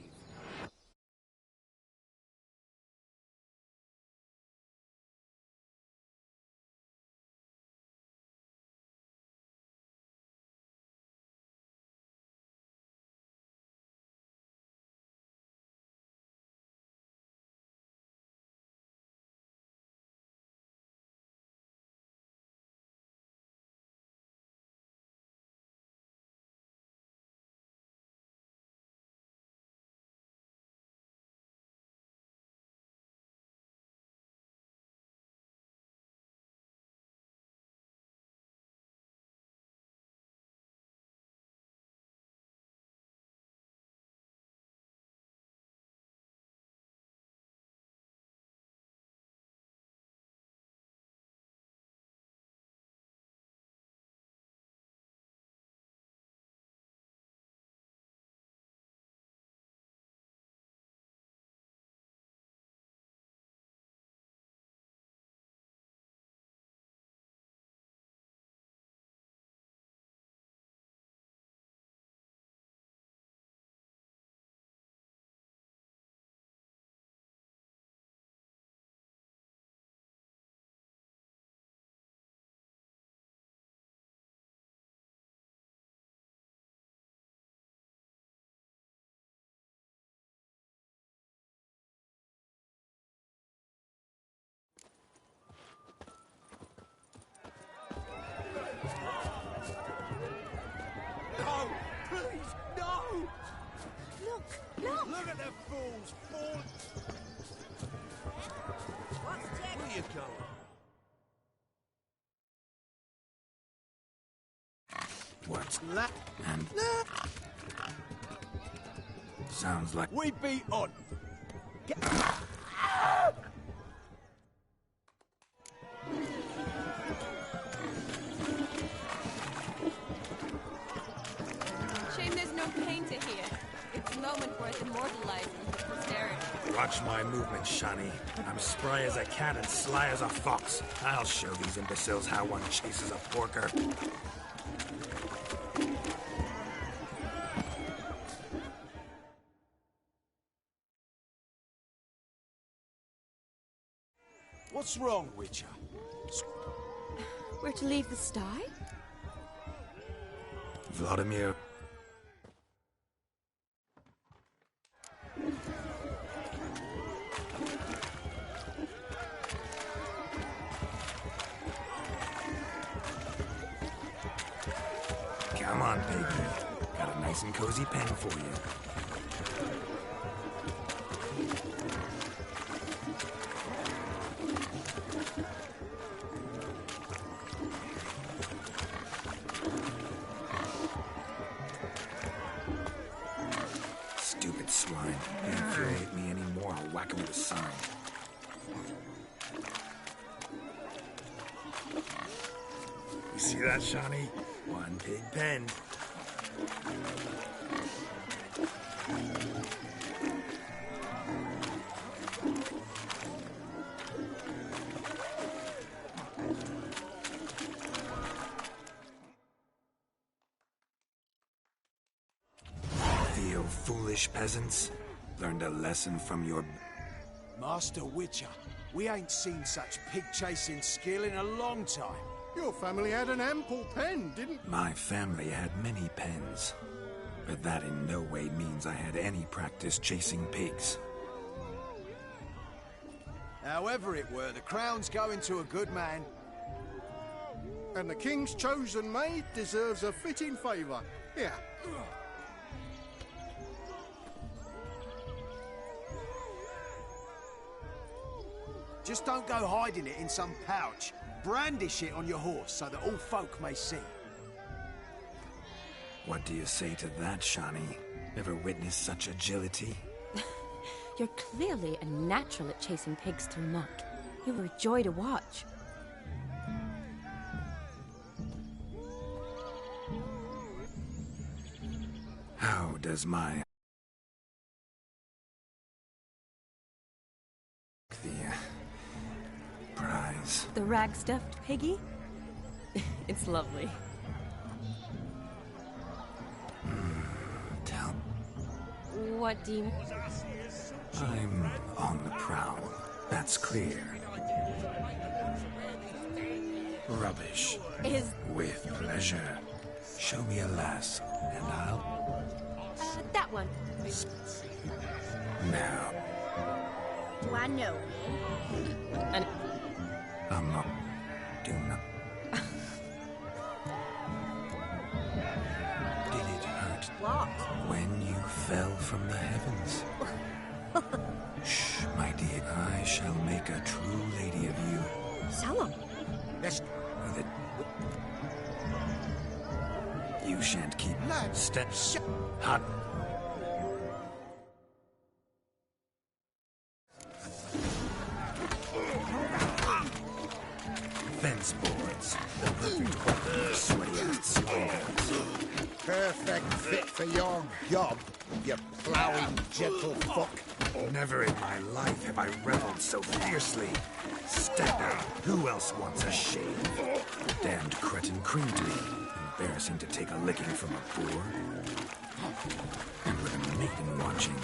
No! Please, no! Look! Look! Look at the fools fall! Where you going? What's that? And sounds like we beat on. Shame there's no painter here. It's a moment worth immortalizing for posterity. Watch my movement, Shani. I'm spry as a cat and sly as a fox. I'll show these imbeciles how one chases a porker. What's wrong, Witcher? We're to leave the sty? Vladimir. Come on, baby. Got a nice and cozy pen for you. Stupid swine. They infuriate me anymore. I'll whack him with a sign. You see that, Shani? One big pen. Theo, foolish peasants. Learned a lesson from your... Master Witcher, we ain't seen such pig-chasing skill in a long time. Your family had an ample pen, didn't... My family had many pens. But that in no way means I had any practice chasing pigs. However it were, the crown's going to a good man. And the king's chosen maid deserves a fitting favour. Here. Just don't go hiding it in some pouch. Brandish it on your horse so that all folk may see. What do you say to that, Shani? Ever witnessed such agility? You're clearly a natural at chasing pigs through muck. You were a joy to watch. How does my... prize? The rag-stuffed piggy? It's lovely. Tell... What do you... I'm on the prowl. That's clear. Rubbish. Is... With pleasure. Show me a lass, and I'll... that one. Now. Do I know? And... I'm not... do not... Did it hurt? What? When you fell from the heavens? Shh, my dear. I shall make a true lady of you. Salom. Let's... With it... You shan't keep... steps... Hot... Fence boards. The perfect weapon for sweaty-ass swinehorns. Perfect fit for your job, you ploughing gentle fuck. Never in my life have I reveled so fiercely. Step out. Who else wants a shave? Damned cretin creamed me. Embarrassing to take a licking from a boor. And with a maiden watching.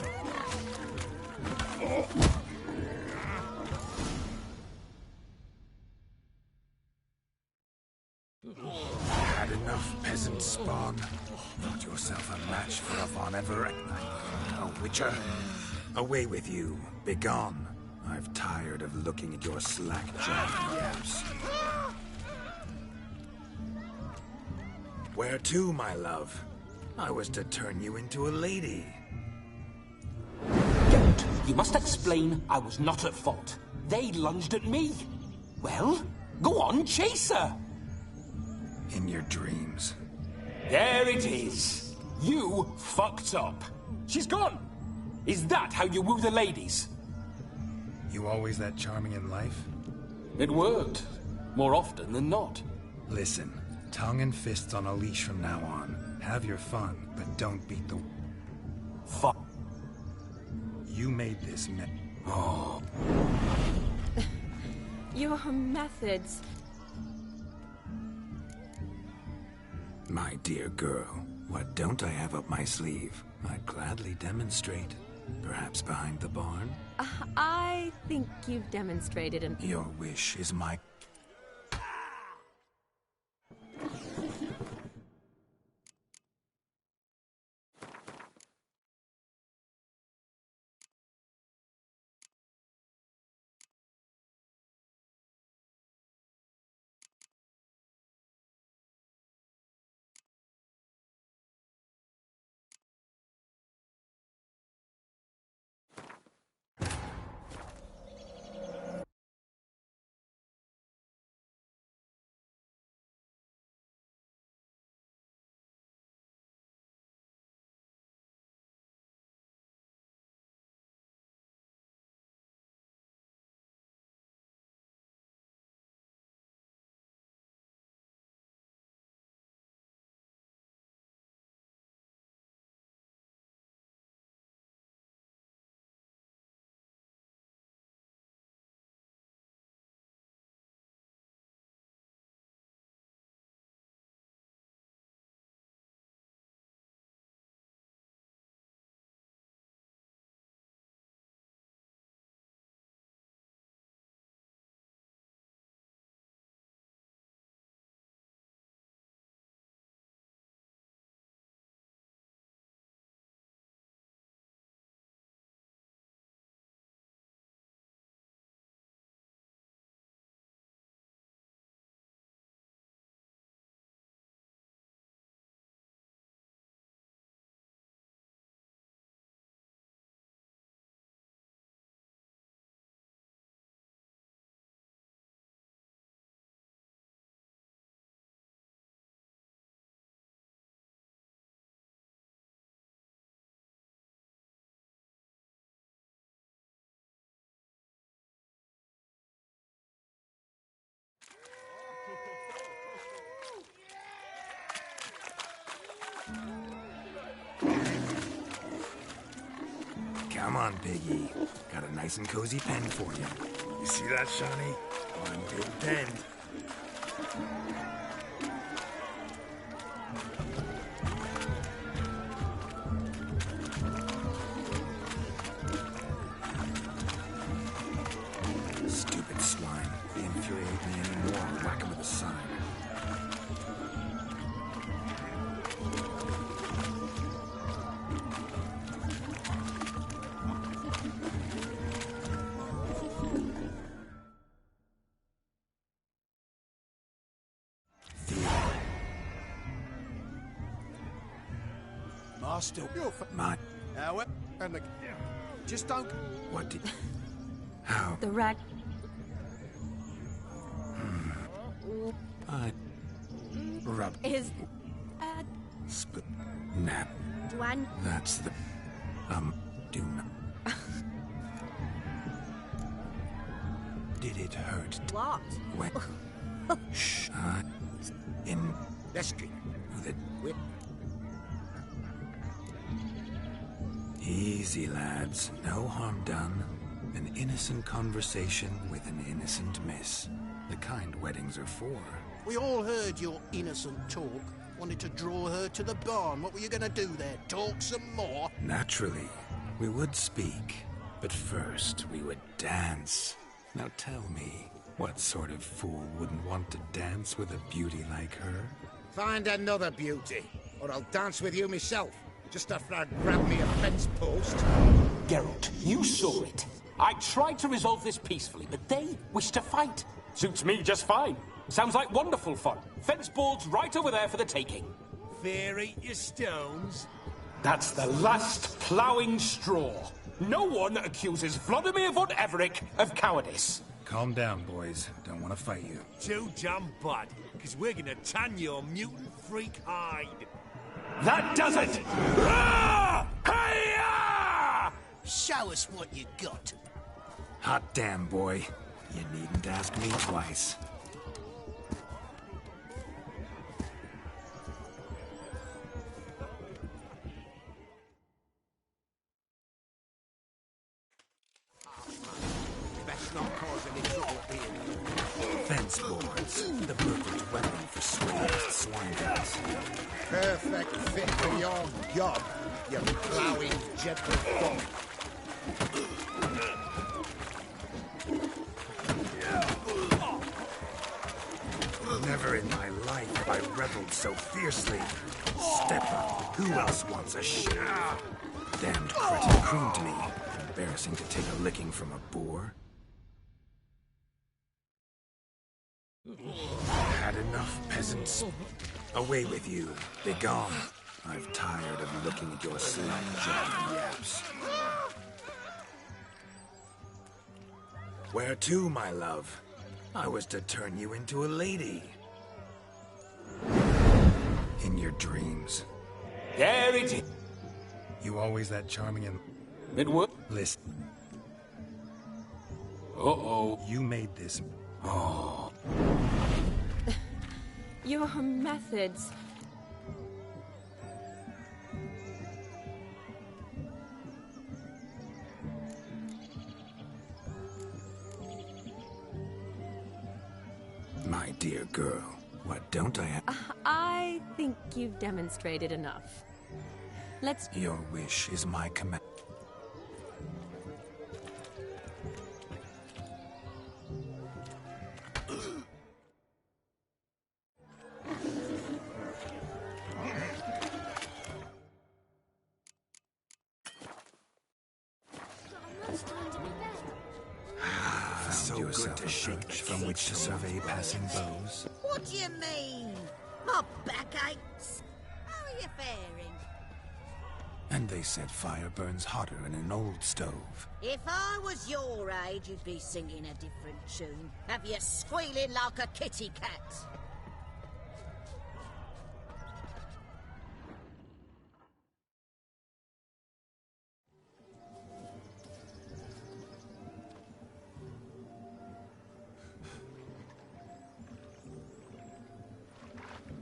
Had enough, peasant spawn. Thought yourself a match for a Von Everett. A witcher. Away with you. Begone. I've tired of looking at your slack-jawed yaps. Where to, my love? I was to turn you into a lady. Don't. You must explain I was not at fault. They lunged at me. Well, go on, chase her. In your dreams. There it is. You fucked up. She's gone. Is that how you woo the ladies? You always that charming in life? It worked. More often than not. Listen, tongue and fists on a leash from now on. Have your fun, but don't beat the... Fuck. You made this Oh. Your methods... My dear girl, what don't I have up my sleeve? I'd gladly demonstrate. Perhaps behind the barn? I think you've demonstrated an... Your wish is my... Come on, Piggy. Got a nice and cozy pen for you. You see that, Shawnee? One big pen. Stupid swine. They infuriate me anymore. Whack him with a sign. Master, You're and the... Just don't... What did... How? The rag... Rub... is... Nap. Dwan. That's the... Doom. Did it hurt? What? When... Shh. In... Rescue. The... Easy, lads. No harm done. An innocent conversation with an innocent miss. The kind weddings are for. We all heard your innocent talk. Wanted to draw her to the barn. What were you gonna do there? Talk some more? Naturally, we would speak. But first, we would dance. Now tell me, what sort of fool wouldn't want to dance with a beauty like her? Find another beauty, or I'll dance with you myself. Just after I grab me a fence post. Geralt, you saw it. I tried to resolve this peacefully, but they wish to fight. Suits me just fine. Sounds like wonderful fun. Fence boards right over there for the taking. Fear eat your stones. That's the last ploughing straw. No one accuses Vladimir von Everec of cowardice. Calm down, boys. Don't want to fight you. Too damn bad, because we're gonna tan your mutant freak hide. That does it! Ah! Hi-ya! Show us what you got. Hot damn, boy. You needn't ask me twice. Best not cause any trouble here. Fence boards. The perfect weapon for swathed swine-guts. Perfect fit for your job, you ploughing gentle dog. Never in my life have I reveled so fiercely. Step up. Who else wants a shot? Damned cretin crooned me. Embarrassing to take a licking from a boar. Had enough, peasants. Away with you. Begone. I've tired of looking at your slap-jaw yaps. Where to, my love? I was to turn you into a lady. In your dreams. There it is. You always that charming and... It would. Listen. Uh-oh. You made this. Oh. Your methods... My dear girl, what don't I have? I think you've demonstrated enough. Let's... Your wish is my command. So good to shake from which to survey passing bows. What do you mean? My back aches. How are you faring? And they said fire burns hotter in an old stove. If I was your age, you'd be singing a different tune. Have you squealing like a kitty cat?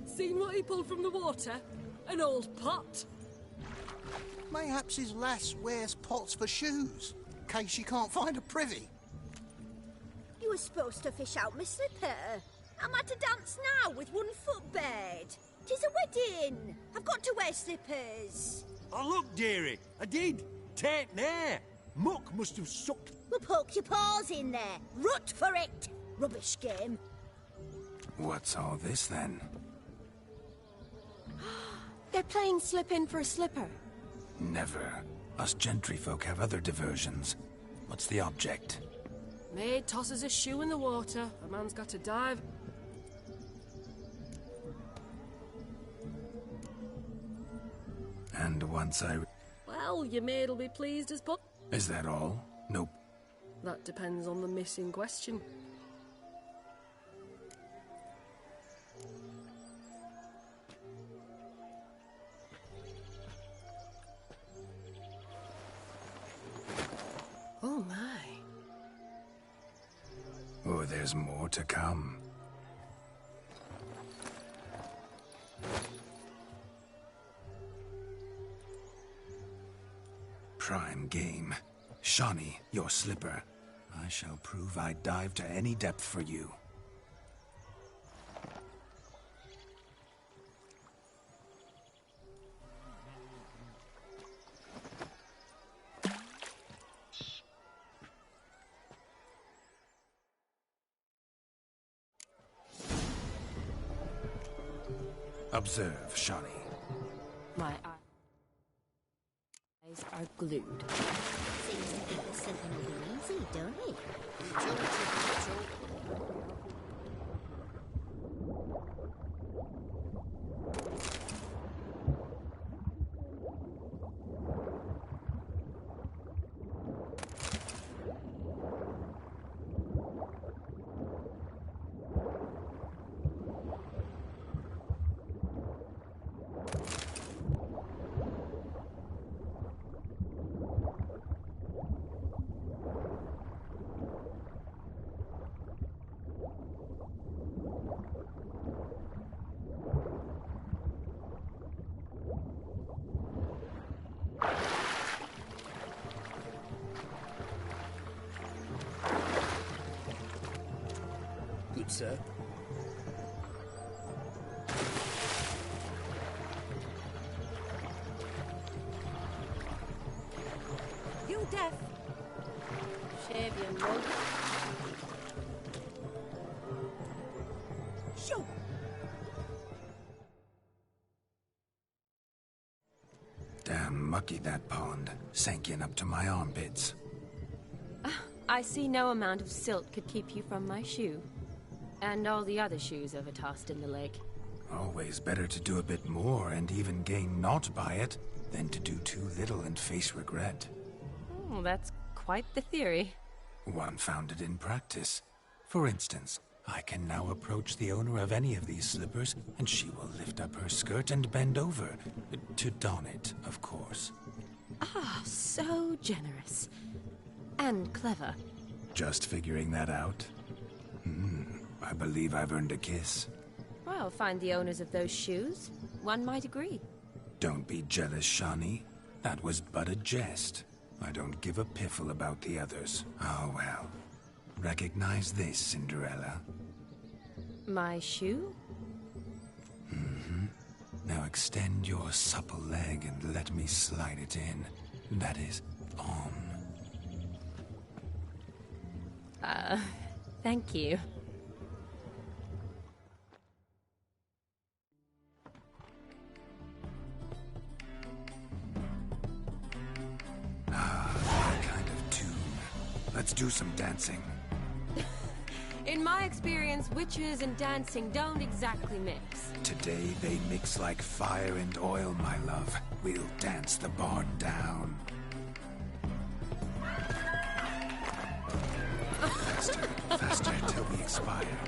Seen what he pulled from the water? An old pot? Mayhaps his lass wears pots for shoes, in case she can't find a privy. You were supposed to fish out my slipper. Am I to dance now with one foot bared? 'Tis a wedding. I've got to wear slippers. Oh, look, dearie, I did. Take there. Muck must have sucked. Well, poke your paws in there. Rut for it. Rubbish game. What's all this, then? They're playing slip-in for a slipper. Never. Us gentry folk have other diversions. What's the object? Maid tosses a shoe in the water. A man's got to dive. And once I... Well, your maid'll be pleased as pup. Is that all? Nope. That depends on the miss in question. Oh my. Oh, there's more to come. Prime game. Shawnee, your slipper. I shall prove I dive to any depth for you. Observe, Shawnee. My eyes are glued. Seems to think the slipping will be easy, don't it? Good, sir. You deaf. Shave your mug. Shoo! Damn mucky, that pond. Sank in up to my armpits. I see no amount of silt could keep you from my shoe. And all the other shoes overtossed in the lake. Always better to do a bit more and even gain naught by it than to do too little and face regret. Oh, that's quite the theory. One founded in practice. For instance, I can now approach the owner of any of these slippers, and she will lift up her skirt and bend over. To don it, of course. Ah, so generous. And clever. Just figuring that out? I believe I've earned a kiss. Well, find the owners of those shoes. One might agree. Don't be jealous, Shawnee. That was but a jest. I don't give a piffle about the others. Oh, well. Recognize this, Cinderella. My shoe? Now extend your supple leg and let me slide it in. That is, on. Thank you. That kind of tune. Let's do some dancing. In my experience, witches and dancing don't exactly mix. Today they mix like fire and oil, my love. We'll dance the barn down. Faster, faster till we expire.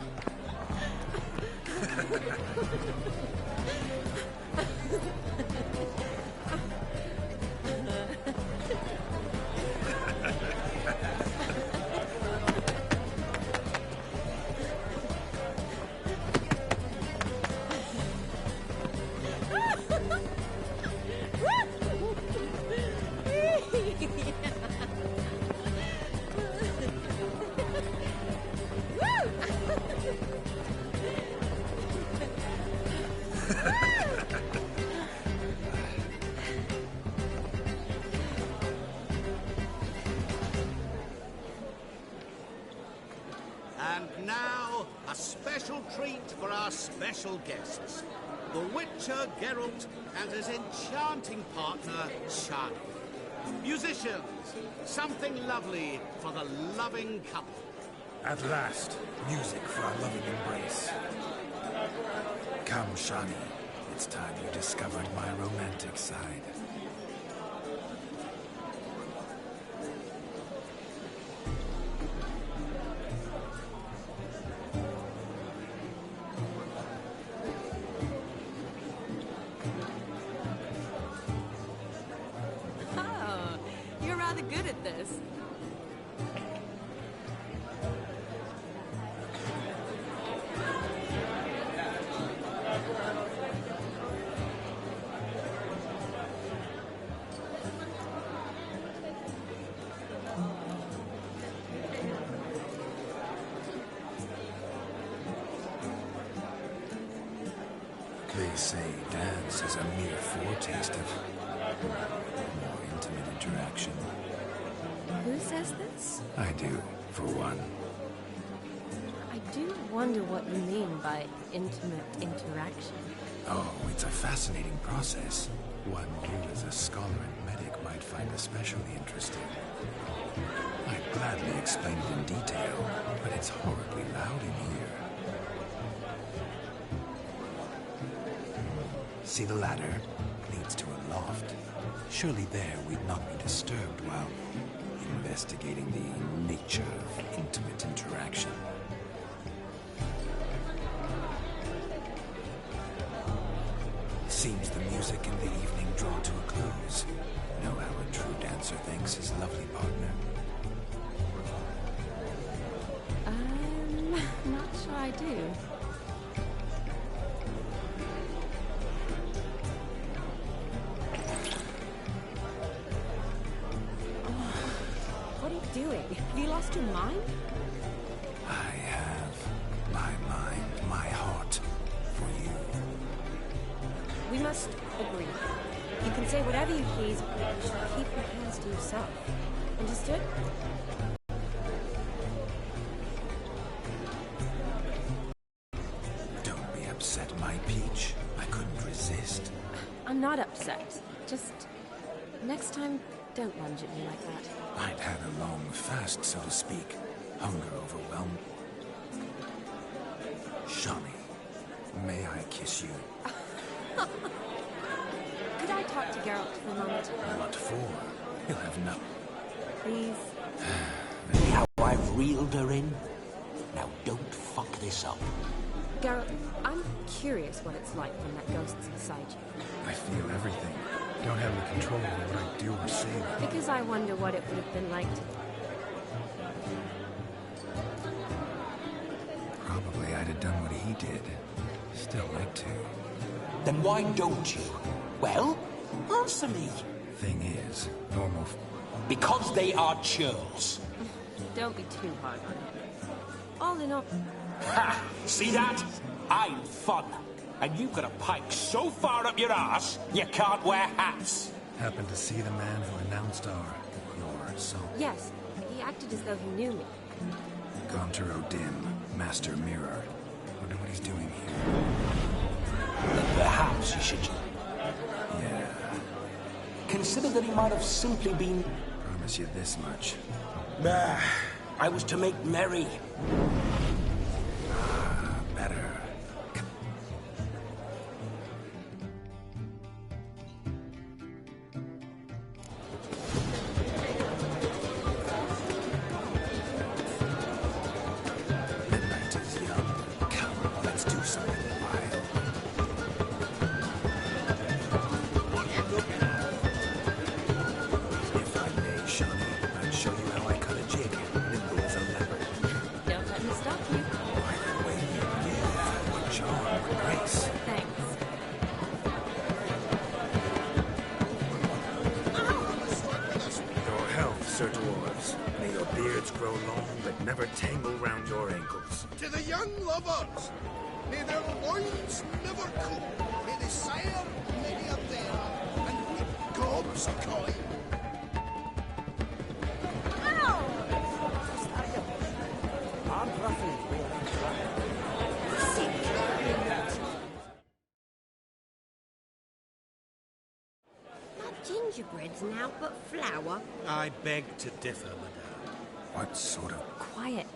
And now, a special treat for our special guests. The Witcher Geralt and his enchanting partner, Shani. Musicians, something lovely for the loving couple. At last, music for our loving embrace. Come, Shani. It's time you discovered my romantic side. Oh, you're rather good at this. They say dance is a mere foretaste of more intimate interaction. Who says this? I do, for one. I do wonder what you mean by intimate interaction. Oh, it's a fascinating process. One you as a scholar and medic might find especially interesting. I'd gladly explain it in detail, but it's horribly loud in here. See the ladder? Leads to a loft. Surely there we'd not be disturbed while investigating the nature of intimate interaction. Seems the music in the evening draw to a close. Know how a true dancer thanks his lovely partner? Not sure I do. What are you doing? Have you lost your mind? I have my mind, my heart for you. We must agree. You can say whatever you please, but you should keep your hands to yourself. Understood? Don't be upset, my peach. I couldn't resist. I'm not upset. Just next time, don't lunge at me like that. I'd had a long fast, so to speak. Hunger overwhelmed. Shani, may I kiss you? Could I talk to Geralt for a moment? What for? He'll have no... Please. See how I've reeled her in? Now don't fuck this up. Geralt, I'm curious what it's like when that ghost's inside you. I feel everything. Don't have any control over what I do or say. Because I wonder what it would have been like to... Probably I'd have done what he did. Still like to. Then why don't you? Well, answer me. Thing is, normal... Because they are churls. Don't be too hard on him. All in all... Ha! See that? I'm fun. And you've got a pike so far up your ass, you can't wear hats. Happened to see the man who announced your song. Yes, he acted as though he knew me. Gaunter O'Dim, Master Mirror. Wonder what he's doing here. Perhaps you should... Yeah. Consider that he might have simply been... Promise you this much. I was to make merry. Better. Midnight is young. Come, let's do something wild. What are you looking at? If I may, Shani, I'd show you how I cut a jig. Nimble as a leopard. Don't let me stop Sir Dwarves. May your beards grow long, but never tangle round your ankles. To the young lovers, may their loins never cool. May they sire many a bear, and reap gobs of coin. I'm ruffling. Gingerbread's now but flour. I beg to differ, madame. What sort of... Quiet.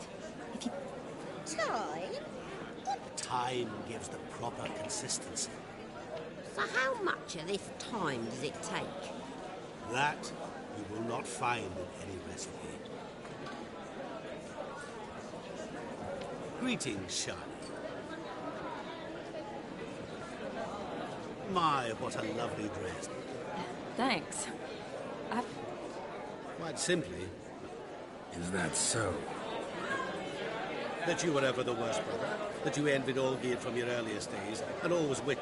If you... Time? Time gives the proper consistency. So how much of this time does it take? That you will not find in any recipe. Greetings, Shani. My, what a lovely dress. Thanks. Quite simply, Is that so? that you were ever the worst brother, that you envied Olgierd from your earliest days, and always wit.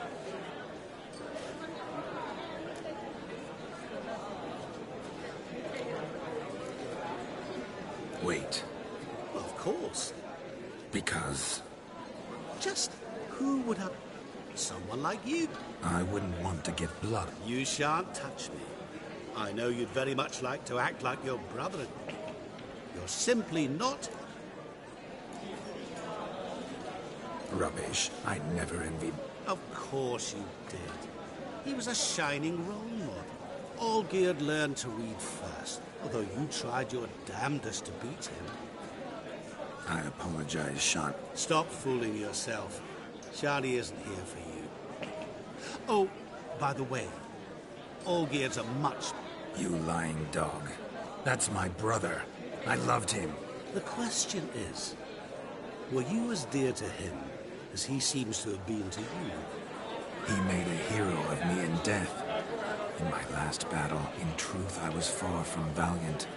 Wait. Of course. Because Just who would have someone like you? I wouldn't want to get blood. You shan't touch me. I know you'd very much like to act like your brother. You're simply not. Rubbish. I never envied... Of course you did. He was a shining role model. Olgierd learned to read first, although you tried your damnedest to beat him. I apologize, Shani. Stop fooling yourself. Shani isn't here for you. Oh, by the way, Olgierd's a much... You lying dog. That's my brother. I loved him. The question is, were you as dear to him as he seems to have been to you? He made a hero of me in death. In my last battle, in truth, I was far from valiant.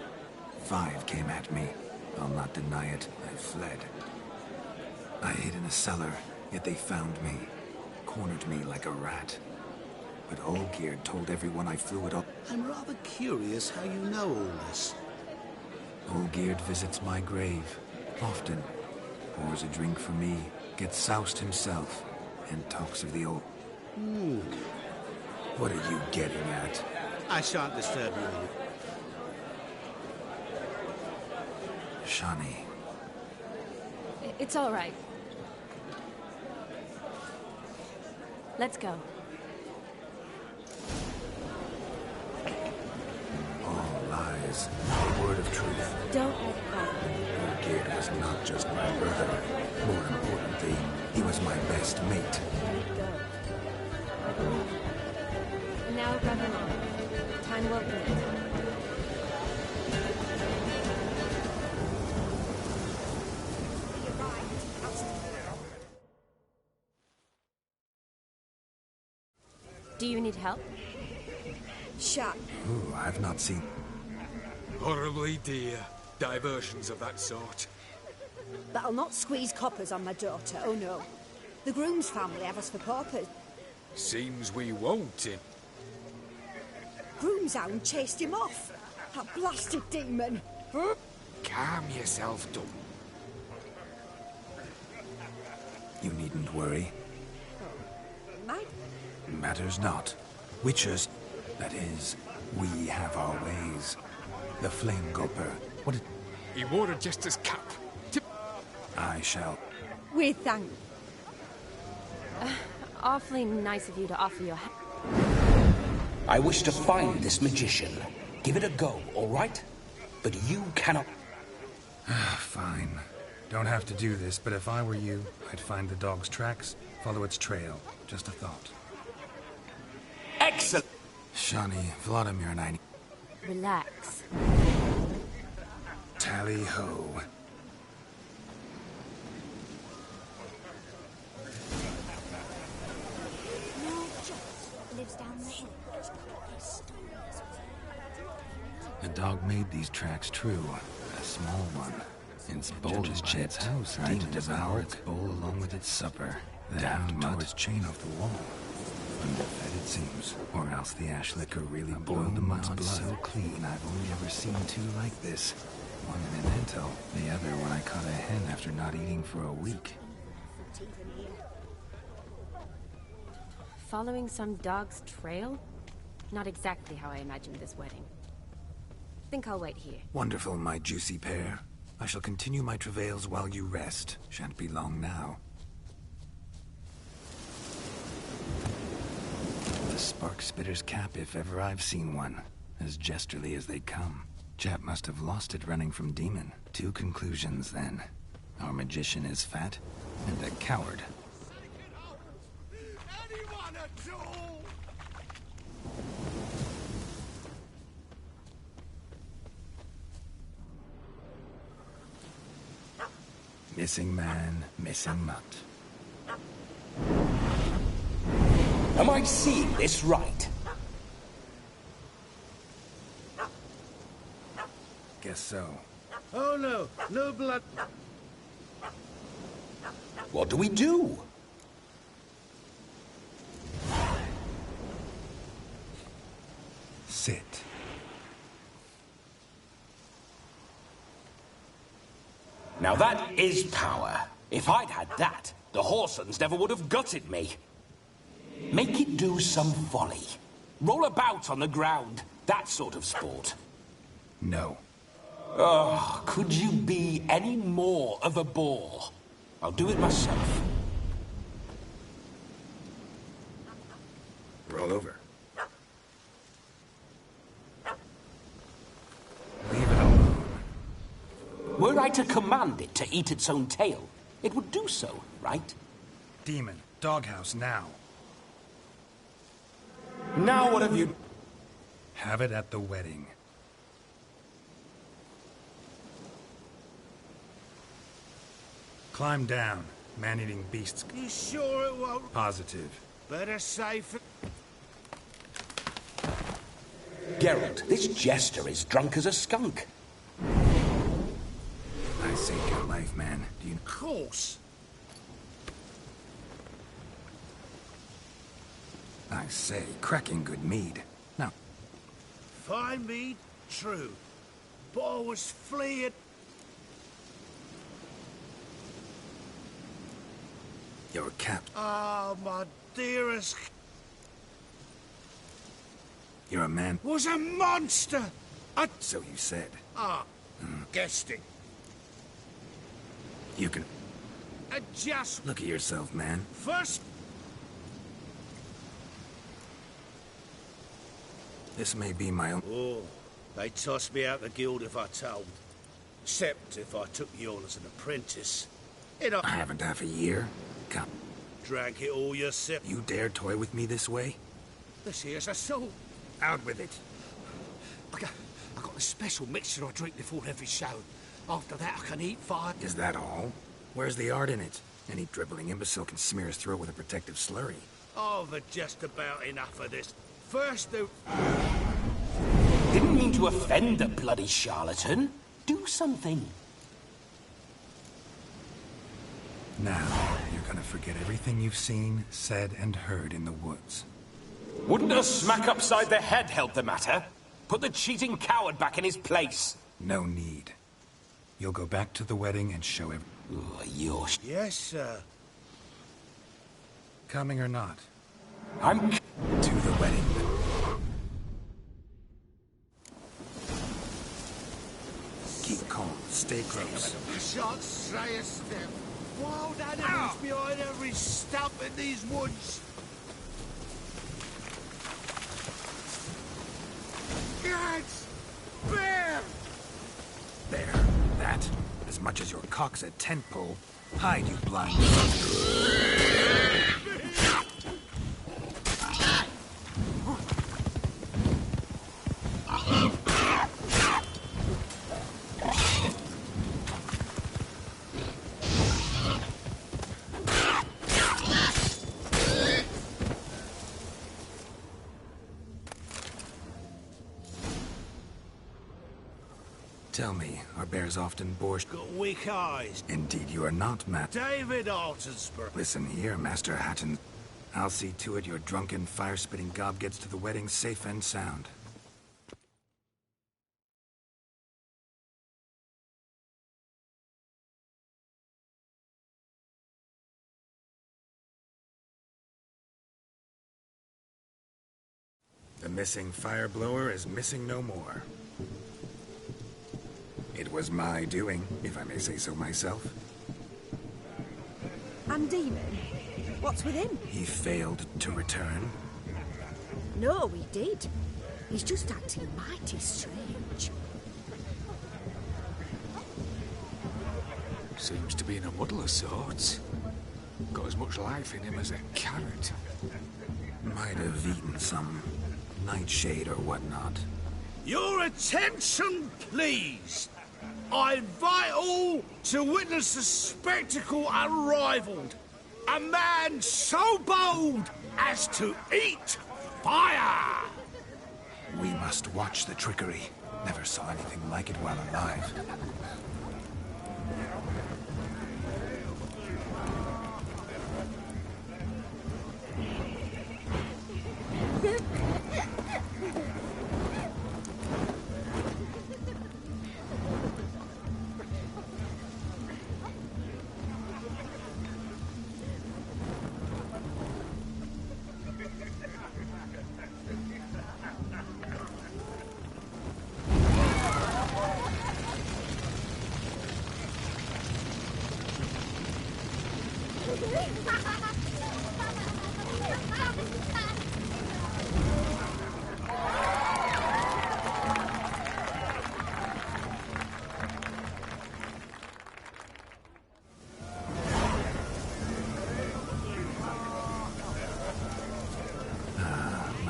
5 came at me. I'll not deny it. I fled. I hid in a cellar, yet they found me. Cornered me like a rat. But Olgierd told everyone I flew it up. I'm rather curious how you know all this. Olgierd visits my grave, often. Pours a drink for me, gets soused himself, and talks of the old... What are you getting at? I shan't disturb you any. Shani. It's all right. Let's go. All lies. Not a word of truth. Don't let it go. Olgierd was not just my brother. More importantly, he was my best mate. Now run along. Time will be. Do you need help? Shut. Ooh, I've not seen... Horribly dear. Diversions of that sort. But I'll not squeeze coppers on my daughter, oh no. The groom's family have us for paupers. Seems we won't in. Groom's hound chased him off. That blasted demon. Calm yourself, Dum. You needn't worry. Might. Matters not. Witchers, that is, we have our ways. The Flame Gulper, what did... He wore a jester's cap. I shall... We thank... Awfully nice of you to offer your help. I wish to find this magician. Give it a go, all right? But you cannot... Fine. Don't have to do this, but if I were you, I'd find the dog's tracks, follow its trail. Just a thought. Excellent! Shani, Vladimir and I... Relax. Tally-ho. Lives down the hill. The dog made these tracks true. A small one. It's bold as Jed's house. Tried to devour its bowl along with its supper. Then towards chain off the wall. Underfed it seems, or else the ash liquor really boiled the mutt's blood so clean I've only ever seen two like this. One in an Ento, the other when I caught a hen after not eating for a week. Following some dog's trail? Not exactly how I imagined this wedding. Think I'll wait here. Wonderful, my juicy pair. I shall continue my travails while you rest. Shan't be long now. The Spark Spitter's cap, if ever I've seen one. As jesterly as they come. Chap must have lost it running from Demon. Two conclusions, then. Our magician is fat, and a coward. Missing man, missing mutt. Am I seeing this right? Guess so. Oh no, no blood. What do we do? Sit. Now that is power. If I'd had that, the Horsons never would have gutted me. Make it do some folly. Roll about on the ground. That sort of sport. No. Oh, could you be any more of a bore? I'll do it myself. Roll over. Were I to command it to eat its own tail, it would do so, right? Demon, doghouse now. Now what have you... Have it at the wedding. Climb down, man-eating beasts. You sure it won't? Positive. Better safe. Geralt, this jester is drunk as a skunk. I saved your life, man. Do you... Of course. I say, cracking good mead. Now... Fine mead, true. But I was fleeing... Your cap... Oh, my dearest... You're a man... Was a monster! So you said. Ah, guessed it. You can... Just... Look at yourself, man. First... This may be my own... Oh, they'd toss me out the guild if I told. Except if I took you on as an apprentice. I haven't half a year. Come. Drank it all yourself. You dare toy with me this way? This here's a soul. Out with it. I got a special mixture I drink before every show. After that, I can eat fire. Is that all? Where's the art in it? Any dribbling imbecile can smear his throat with a protective slurry. Oh, but just about enough of this. First, Didn't mean to offend the bloody charlatan. Do something. Now, you're gonna forget everything you've seen, said, and heard in the woods. Wouldn't a smack upside the head help the matter? Put the cheating coward back in his place. No need. You'll go back to the wedding and show every... Yes, sir. Coming or not? I'm... To the wedding. Keep calm. Stay close. Shan't stray a step. Wild animals behind every stump in these woods. Guards! Bear! There. That. As much as your cock's a tent pole. Hide, you blind... Tell me, are bears often borscht? Got weak eyes. Indeed, you are not, Matt. David Altensburg. Listen here, Master Hatton. I'll see to it your drunken, fire-spitting gob gets to the wedding safe and sound. The missing fire blower is missing no more. It was my doing, if I may say so myself. And Demon? What's with him? He failed to return. No, he did. He's just acting mighty strange. Seems to be in a muddle of sorts. Got as much life in him as a carrot. Might have eaten some nightshade or whatnot. Your attention, please. I invite all to witness a spectacle unrivaled. A man so bold as to eat fire! We must watch the trickery. Never saw anything like it while alive.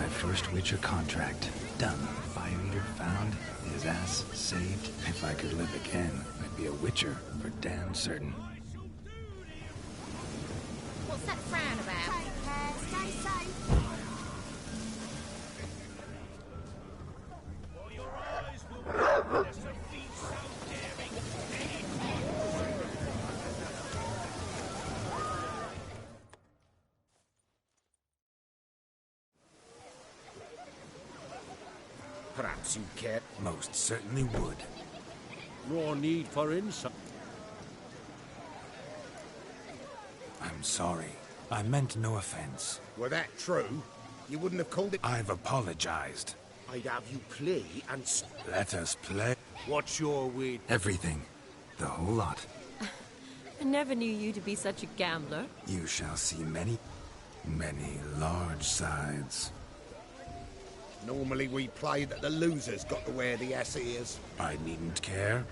First Witcher contract. Done. Fire Eater found. His ass saved. If I could live again, I'd be a Witcher for damn certain. What's that frown about? Take care, stay safe. Perhaps you care. Most certainly would. No need for insight. I'm sorry. I meant no offense. Were that true, you wouldn't have called it... I've apologized. I'd have you play and... Let us play. What's your weed? Everything. The whole lot. I never knew you to be such a gambler. You shall see many large sides. Normally we play that the losers got to wear the ass ears. I needn't care.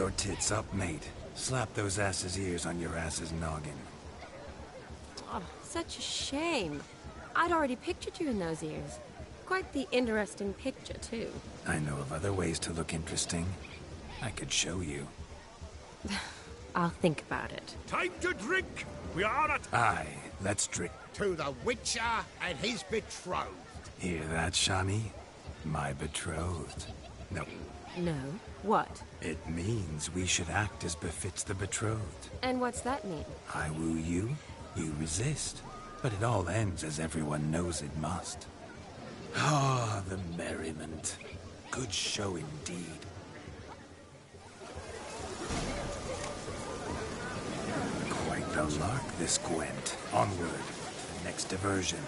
your tits up, mate. Slap those asses' ears on your ass's noggin. Oh, such a shame. I'd already pictured you in those ears. Quite the interesting picture, too. I know of other ways to look interesting. I could show you. I'll think about it. Time to drink! We are at... Aye, let's drink. To the Witcher and his betrothed. Hear that, Shani? My betrothed. No. No? What? It means we should act as befits the betrothed. And what's that mean? I woo you, you resist. But it all ends as everyone knows it must. Ah, the merriment. Good show indeed. Quite the lark, this Gwent. Onward, to the next diversion.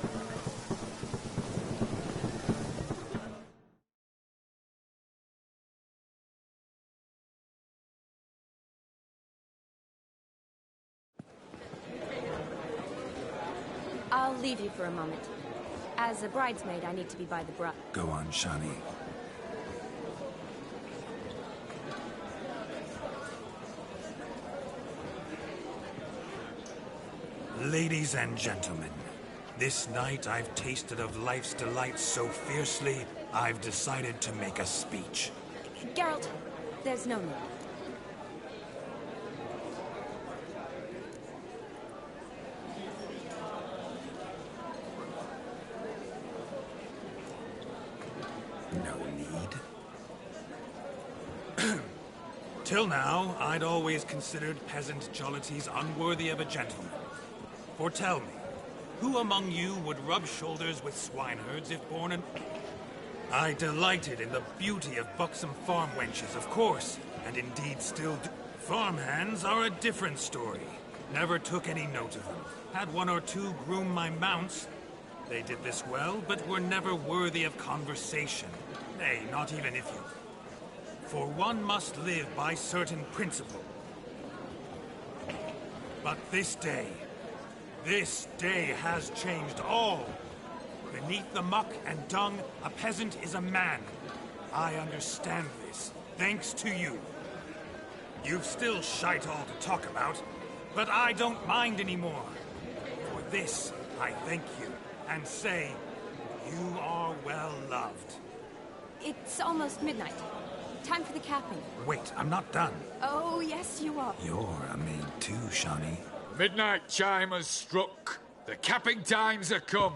I'll leave you for a moment. As a bridesmaid, I need to be by the bride. Go on, Shani. Ladies and gentlemen, this night I've tasted of life's delights so fiercely, I've decided to make a speech. Geralt, there's no need. No need. Till now, I'd always considered peasant jollities unworthy of a gentleman. For tell me, who among you would rub shoulders with swineherds if born in... I delighted in the beauty of buxom farm wenches, of course, and indeed still do. Farmhands are a different story. Never took any note of them. Had one or two groom my mounts. They did this well, but were never worthy of conversation. Nay, not even if you... For one must live by certain principle. But this day has changed all. Beneath the muck and dung, a peasant is a man. I understand this, thanks to you. You've still shite all to talk about, but I don't mind anymore. For this, I thank you, and say, you are well loved. It's almost midnight. Time for the capping. Wait, I'm not done. Oh, yes, you are. You're a maid too, Shani. Midnight chime has struck. The capping times are come.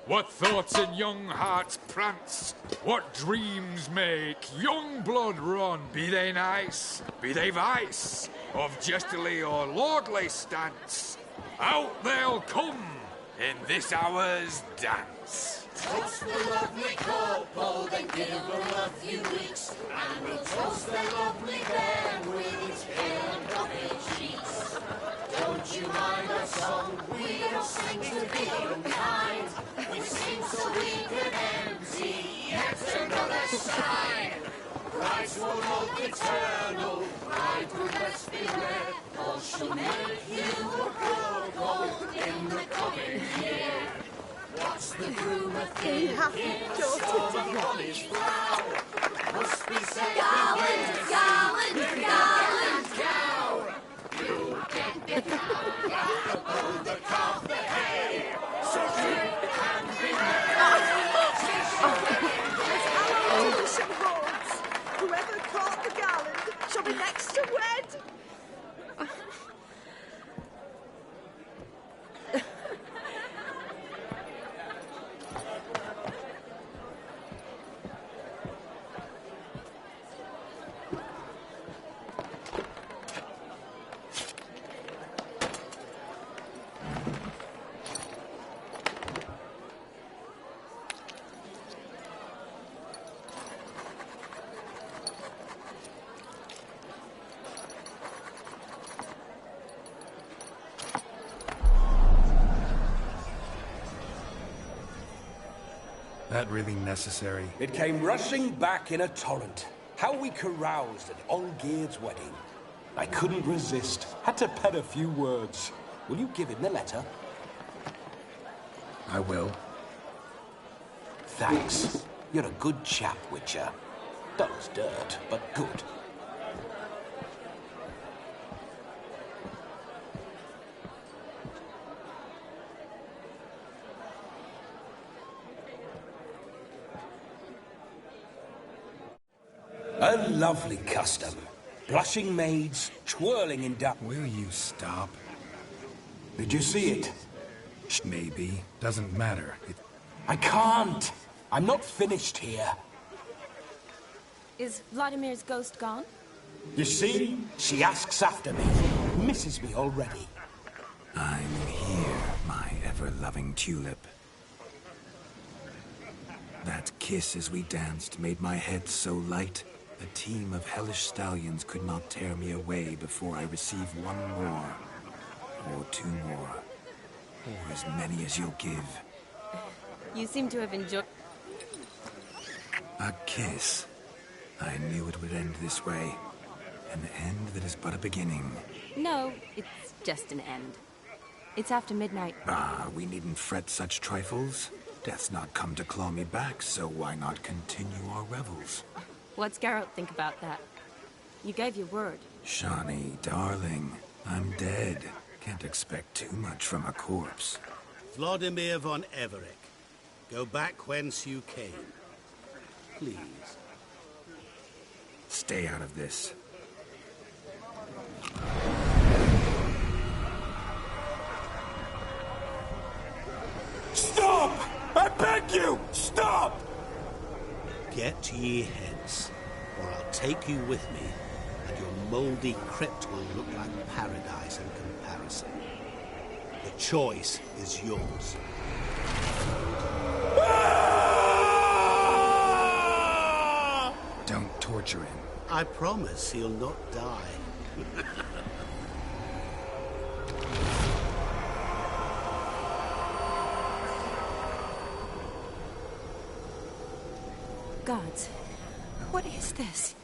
What thoughts in young hearts prance? What dreams make young blood run? Be they nice, be they vice, of jestily or lordly stance, out they'll come in this hour's dance. Toast the lovely couple, then give her a few weeks, and we'll toast the lovely bear with its pale and puffy cheeks. Don't you mind our song? We don't sing to be unkind. We sing so we can empty yet another shrine. Christ will hope eternal, bride will best beware, or she'll make you a cold in the coming year. What's the groom a thinking? Storm a College brow. Must be said Garland! cow. You'll get the cow above the calf the hay. So drink and be Our tradition holds. Whoever caught the garland shall be next to wed. That really necessary? It came rushing back in a torrent. How we caroused at Olgierd's wedding. I couldn't resist. Had to pen a few words. Will you give him the letter? I will. Thanks. You're a good chap, Witcher. Dull as dirt, but good. A lovely custom. Blushing maids, twirling in dark. Will you stop? Did you see it? Maybe. Doesn't matter. I can't. I'm not finished here. Is Vladimir's ghost gone? You see? She asks after me. Misses me already. I'm here, my ever-loving tulip. That kiss as we danced made my head so light. A team of hellish stallions could not tear me away before I receive one more. Or two more. Or as many as you'll give. You seem to have enjoyed... A kiss. I knew it would end this way. An end that is but a beginning. No, it's just an end. It's after midnight. Ah, we needn't fret such trifles. Death's not come to claw me back, so why not continue our revels? What's Geralt think about that? You gave your word. Shani, darling, I'm dead. Can't expect too much from a corpse. Vladimir von Everec, go back whence you came. Please. Stay out of this. Stop! I beg you! Stop! Get ye hence, or I'll take you with me, and your mouldy crypt will look like paradise in comparison. The choice is yours. Don't torture him. I promise he'll not die. Gods, what is this?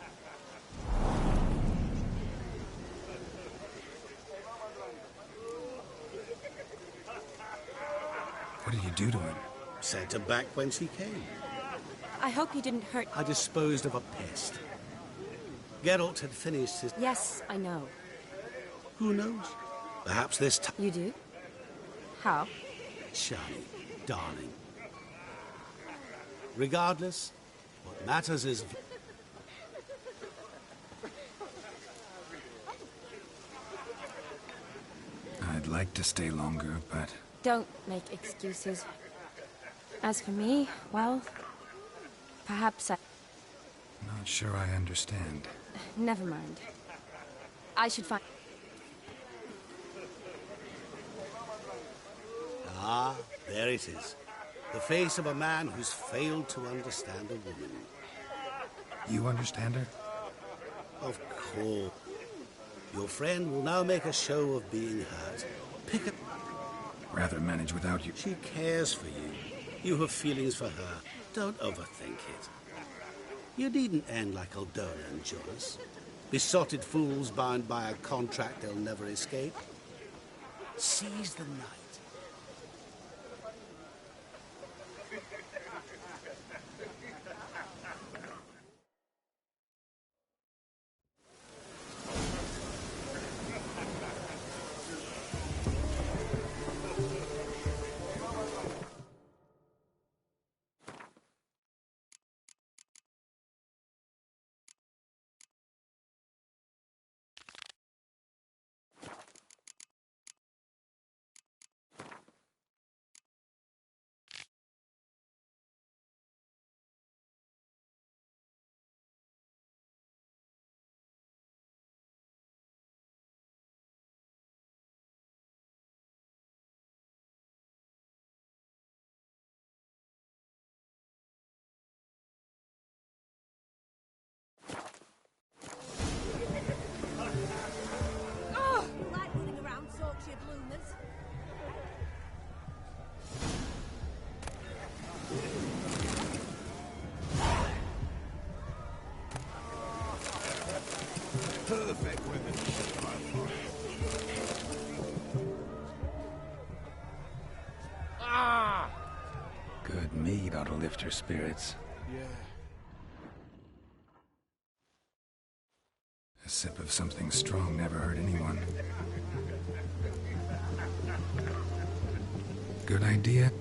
What did you do to him? Sent him back whence he came. I hope you didn't hurt... I disposed of a pest. Geralt had finished his... Yes, I know. Who knows? Perhaps this time... You do? How? Shani, darling. Regardless, what matters is... I'd like to stay longer, but... Don't make excuses. As for me, well... Perhaps I... Not sure I understand. Never mind. I should find... Ah, there it is. The face of a man who's failed to understand a woman. You understand her? Of course. Your friend will now make a show of being hurt. Pick up... Rather manage without you. She cares for you. You have feelings for her. Don't overthink it. You needn't end like Aldona and Jonas. Besotted fools bound by a contract they'll never escape. Seize the night. Perfect women. Ah! Good mead ought to lift her spirits. Yeah. A sip of something strong never hurt anyone. Good idea.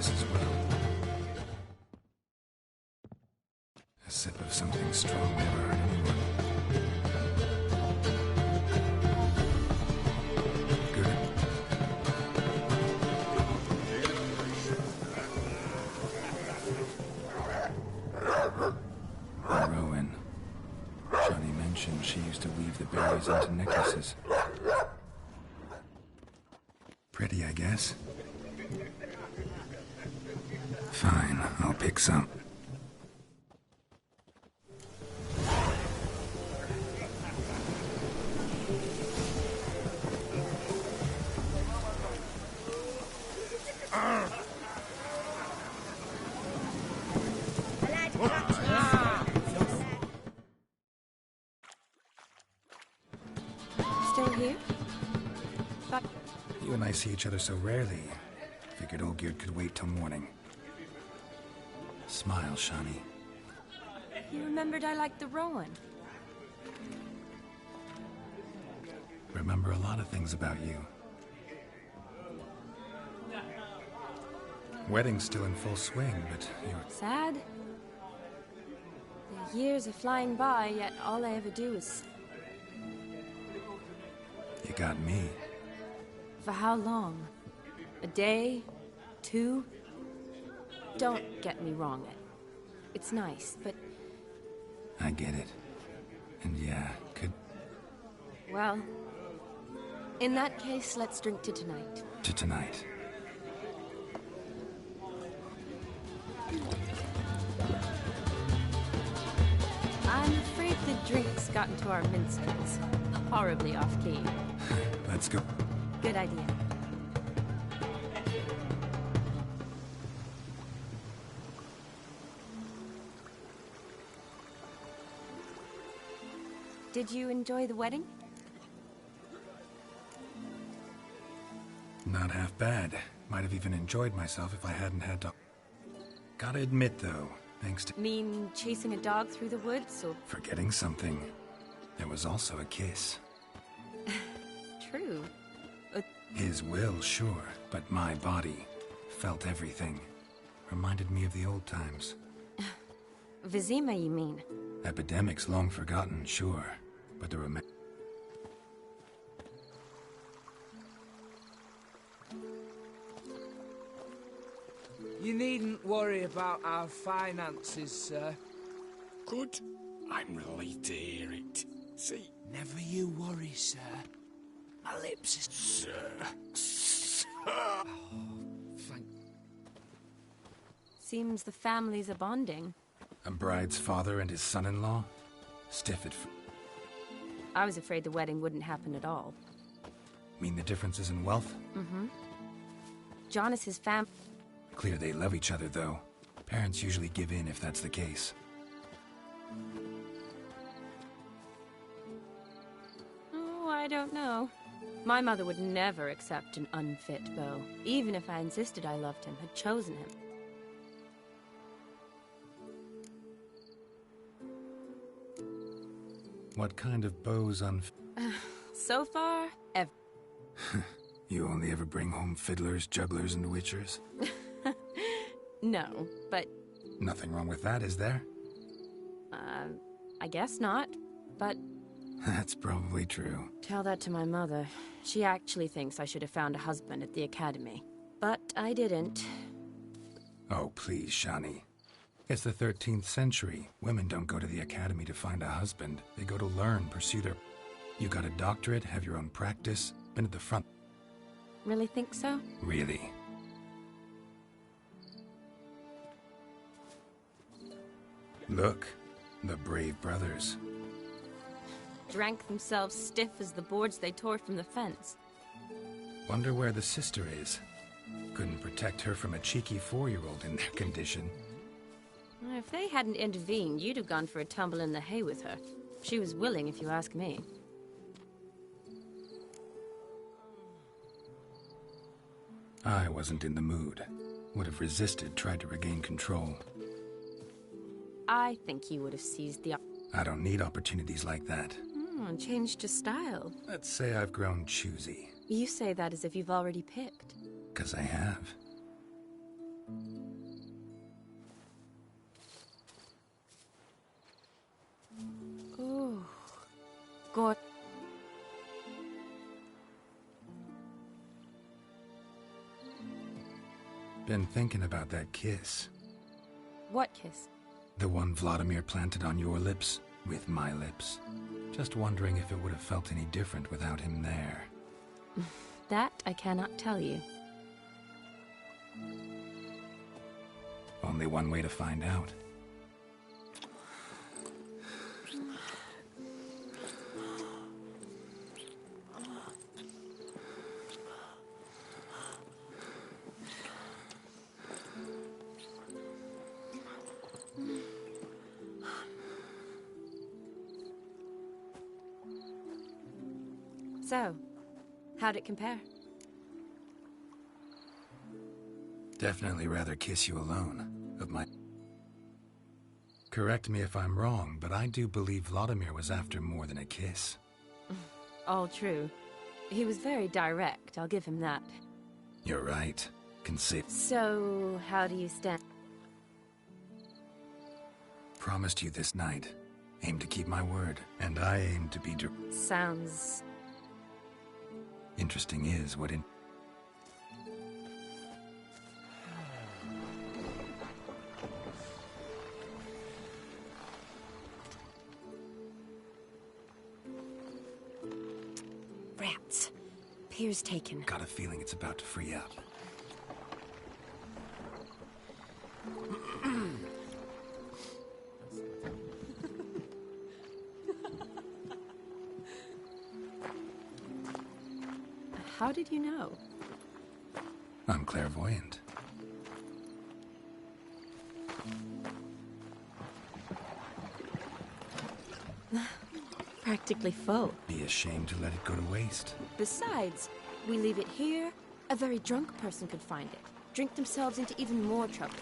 this as well. A sip of something strong never hurt anyone. Rowan. Johnny mentioned she used to weave the berries into necklaces. Pretty, I guess. Fine, I'll pick some. Still here? But You and I see each other so rarely. Figured Olgierd could wait till morning. Smile, Shani. you remembered I liked the Rowan. Remember a lot of things about you. Wedding's still in full swing, but you're... Sad? The years are flying by, yet all I ever do is... You got me. For how long? A day? 2? Don't get me wrong. It's nice, but... I get it. And yeah, could... Well... In that case, let's drink to tonight. To tonight. I'm afraid the drinks got into our minstrels. Horribly off-key. Let's go. Good idea. Did you enjoy the wedding? Not half bad. Might have even enjoyed myself if I hadn't had to... Gotta admit, though, thanks to... Mean chasing a dog through the woods, or... Forgetting something. There was also a kiss. True. His will, sure, but my body felt everything. Reminded me of the old times. Vizima, you mean? Epidemics long forgotten, sure, but the You needn't worry about our finances, sir. Good. I'm relieved to hear it. See? Never you worry, sir. My lips is... Sir. Oh, thank... Seems the families are bonding. A bride's father and his son-in-law? Stiff at... I was afraid the wedding wouldn't happen at all. Mean the differences in wealth? Mm-hmm. Jonas's fam... Clear they love each other, though. Parents usually give in if that's the case. Oh, I don't know. My mother would never accept an unfit beau, even if I insisted I loved him, had chosen him. What kind of beau's So far, ever. You only ever bring home fiddlers, jugglers, and witchers? No, but... Nothing wrong with that, is there? I guess not, but... That's probably true. Tell that to my mother. She actually thinks I should have found a husband at the academy. But I didn't. Oh, please, Shani. It's the 13th century. Women don't go to the academy to find a husband. They go to learn, pursue their... You got a doctorate, have your own practice, been at the front... Really think so? Really. Look, the brave brothers. Drank themselves stiff as the boards they tore from the fence. Wonder where the sister is. Couldn't protect her from a cheeky 4-year-old in their condition. If they hadn't intervened, you'd have gone for a tumble in the hay with her. She was willing, if you ask me. I wasn't in the mood. Would have resisted, tried to regain control. I think you would have seized the... I don't need opportunities like that. And changed your style. Let's say I've grown choosy. You say that as if you've already picked. 'Cause I have. Gord... Been thinking about that kiss. What kiss? The one Vladimir planted on your lips, with my lips. Just wondering if it would have felt any different without him there. That I cannot tell you. Only one way to find out. So, how'd it compare? Definitely rather kiss you alone, of my... Correct me if I'm wrong, but I do believe Vladimir was after more than a kiss. All true. He was very direct, I'll give him that. You're right. Consider... So, how do you stand? Promised you this night. Aim to keep my word, and I aim to be... Sounds... Interesting is what in... Rats. Pier's taken. Got a feeling it's about to free up. How did you know? I'm clairvoyant. Practically full. Be ashamed to let it go to waste. Besides, we leave it here, a very drunk person could find it. Drink themselves into even more trouble.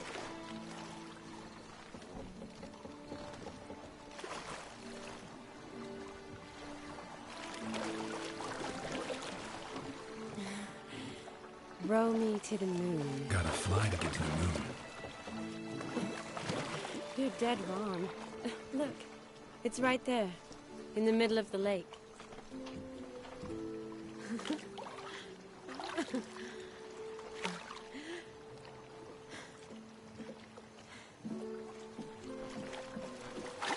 Row me to the moon. Gotta fly to get to the moon. You're dead wrong. Look, it's right there, in the middle of the lake.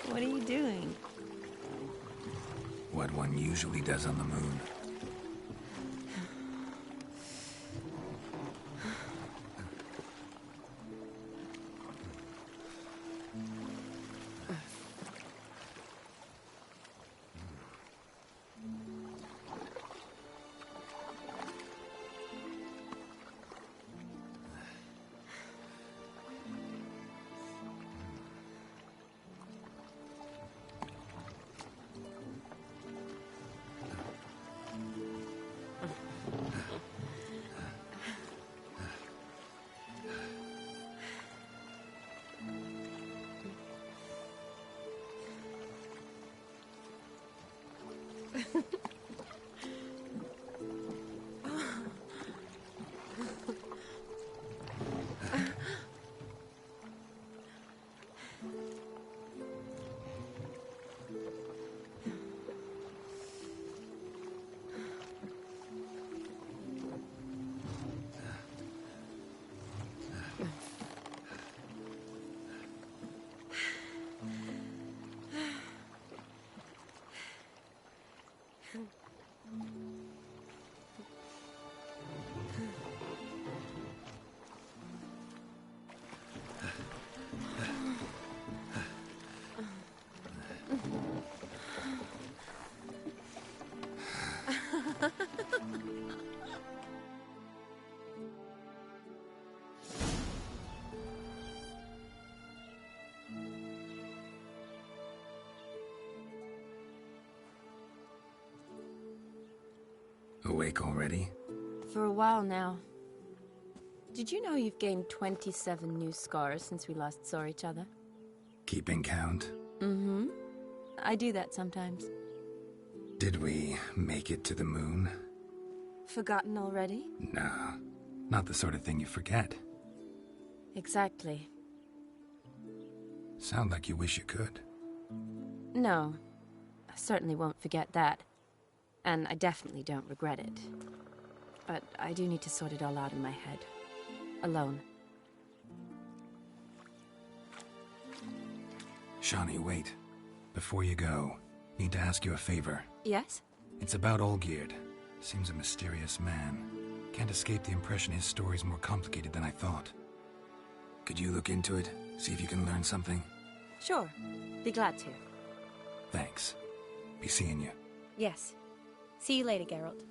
What are you doing? What one usually does on the moon. Awake already? For a while now. Did you know you've gained 27 new scars since we last saw each other? Keeping count? Mm-hmm. I do that sometimes. Did we make it to the moon? Forgotten already? No, not the sort of thing you forget. Exactly. Sound like you wish you could. No. I certainly won't forget that. And I definitely don't regret it. But I do need to sort it all out in my head. Alone. Shani, wait. Before you go, need to ask you a favor. Yes? It's about Olgierd. Seems a mysterious man. Can't escape the impression his story's more complicated than I thought. Could you look into it? See if you can learn something? Sure. Be glad to. Thanks. Be seeing you. Yes. See you later, Geralt.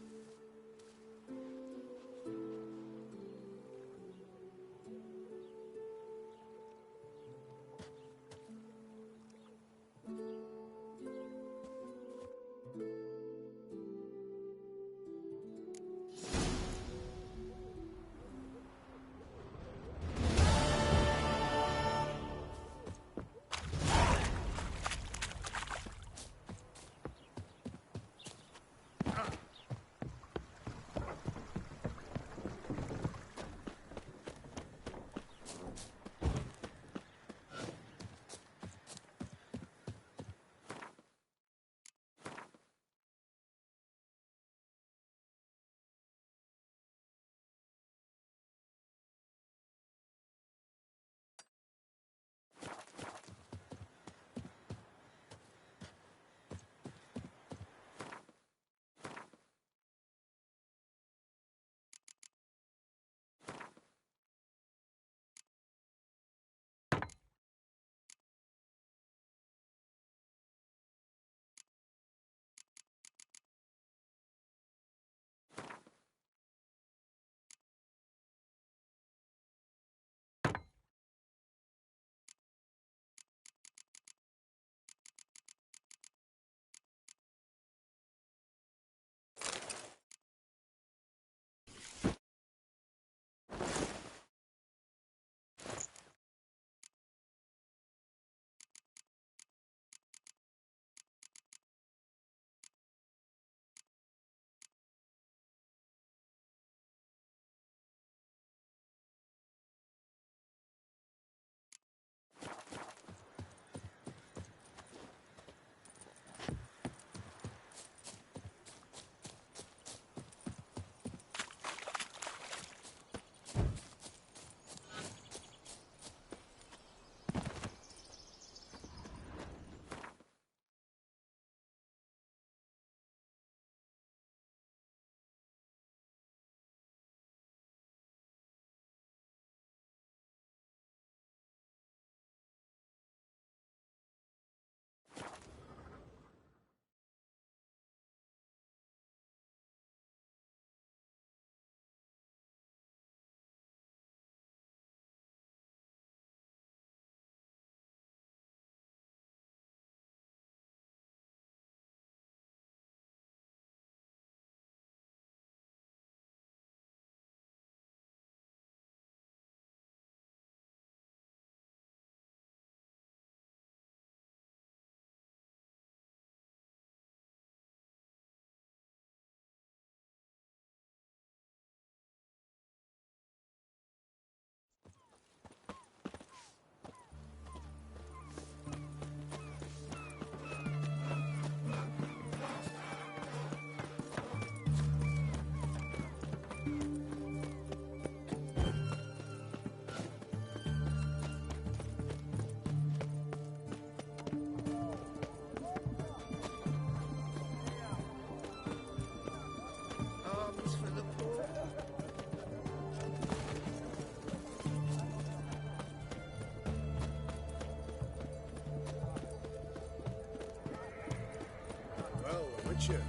Witcher.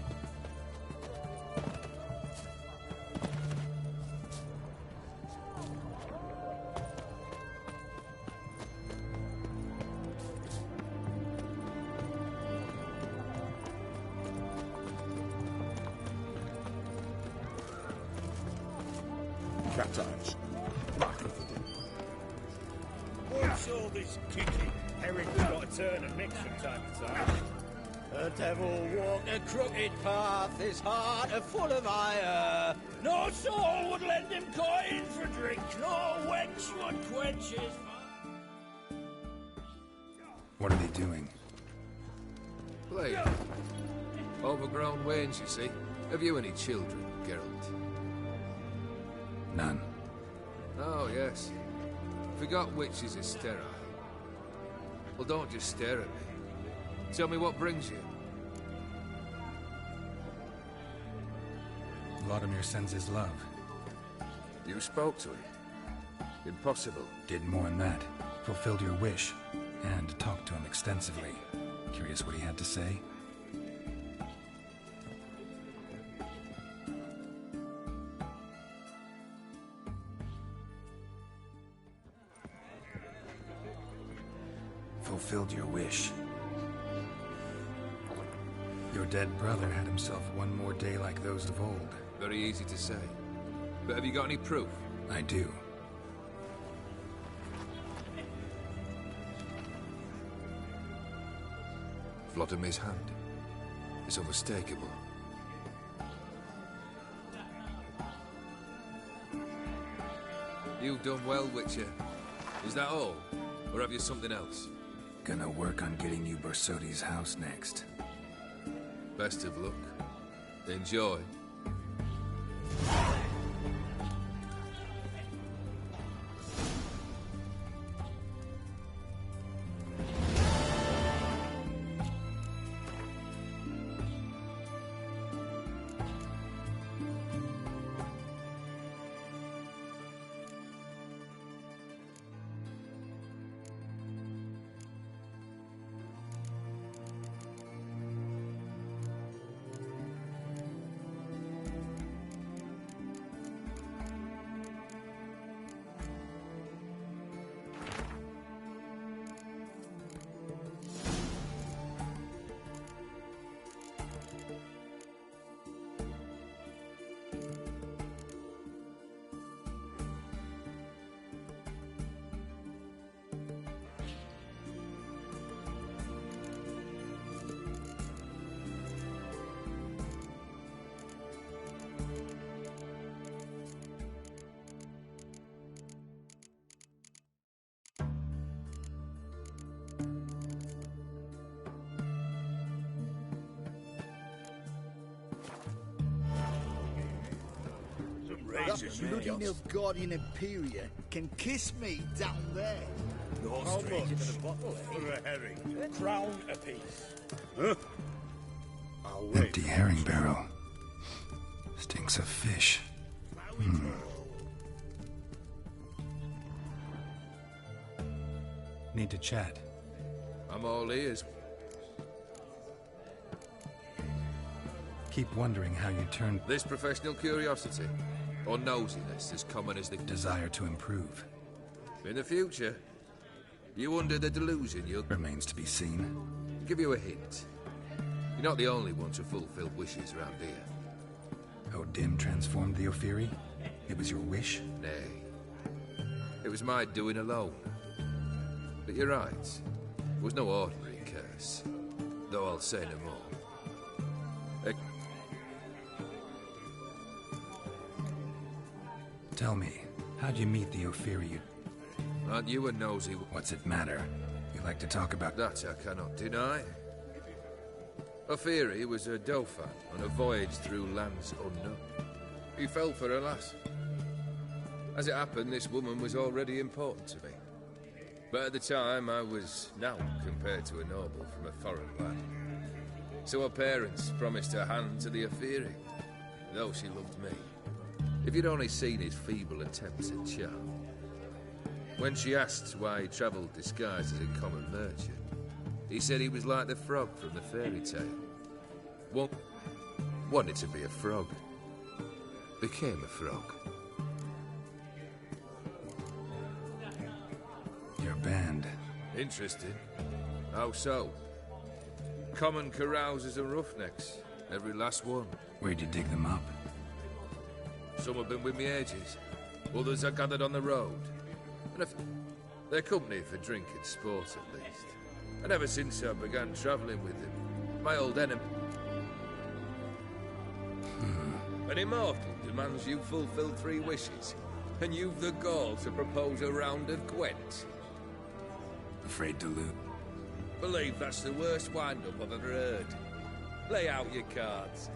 Cat eyes. What's all this kicking? Eric's got to turn and mix from time to time. The devil walked a crooked path, his heart a full of ire. No soul would lend him coin for drink, no wench would quench his fire. What are they doing? Play. Overgrown wains, you see. Have you any children, Geralt? None. Oh, yes. Forgot which is sterile. Well, don't just stare at me. Tell me what brings you. Vladimir sends his love. You spoke to him? Impossible. Did more than that. Fulfilled your wish. And talked to him extensively. Curious what he had to say? Fulfilled your wish. Your dead brother had himself one more day like those of old. Very easy to say. But have you got any proof? I do. Vladimir's hand. It's unmistakable. You've done well, Witcher. Is that all? Or have you something else? Gonna work on getting you Borsodi's house next. Best of luck. Enjoy. That bloody Nilfgaardian Imperia can kiss me down there. How much? For a herring. Crown apiece. Huh? Empty herring barrel. Stinks of fish. Need to chat. I'm all ears. Keep wondering how you turned This professional curiosity, or nosiness, as common as the desire to improve. In the future, you under the delusion you'll... Remains to be seen. I'll give you a hint. You're not the only one to fulfill wishes around here. O'Dim transformed the Ophiri? It was your wish? Nay. It was my doing alone. But you're right. It was no ordinary curse. Though I'll say no more. Tell me, how'd you meet the Ophiri? Aren't you a nosy... What's it matter? You like to talk about... That I cannot deny. Ophiri was a Dauphin on a voyage through lands unknown. He fell for a lass. As it happened, this woman was already important to me. But at the time, I was naught compared to a noble from a foreign land. So her parents promised her hand to the Ophiri, though she loved me. If you'd only seen his feeble attempts at charm. When she asked why he travelled disguised as a common merchant, he said he was like the frog from the fairy tale. Wanted to be a frog. Became a frog. Your band. Interesting. How so? Common carousers and roughnecks. Every last one. Where'd you dig them up? Some have been with me ages. Others I gathered on the road. And they're company for drink and sport, at least. And ever since I began travelling with them, my old enemy... An immortal demands you fulfill 3 wishes, and you've the gall to propose a round of Gwent. Afraid to loot. Believe that's the worst wind-up I've ever heard. Lay out your cards.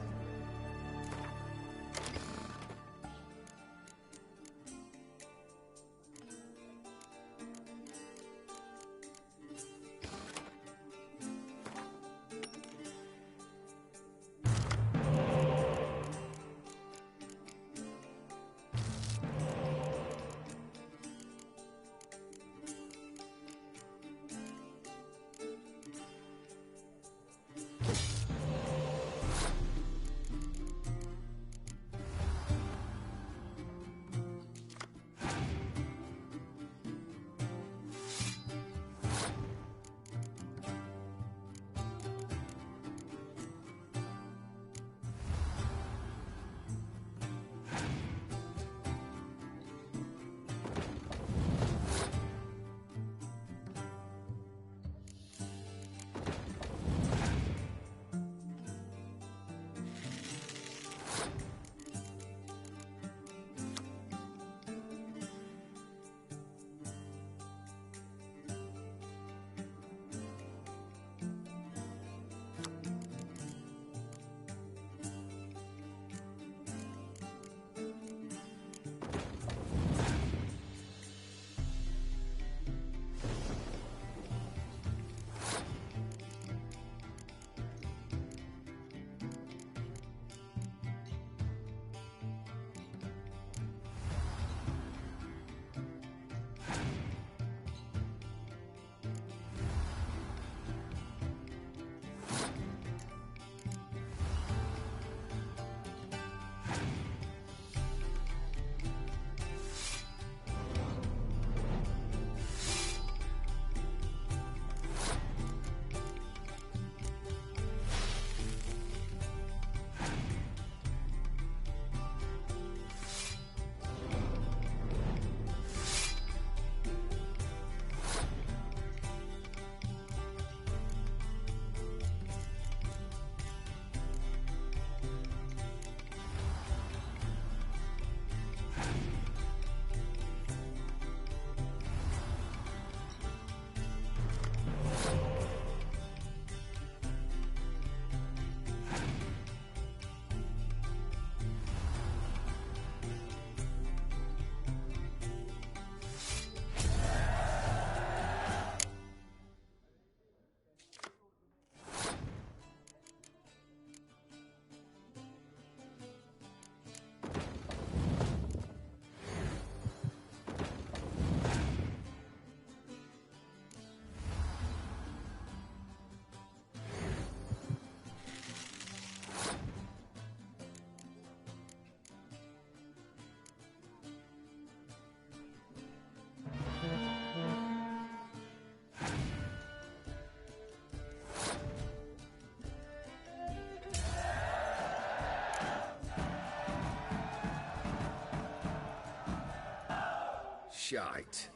Shite.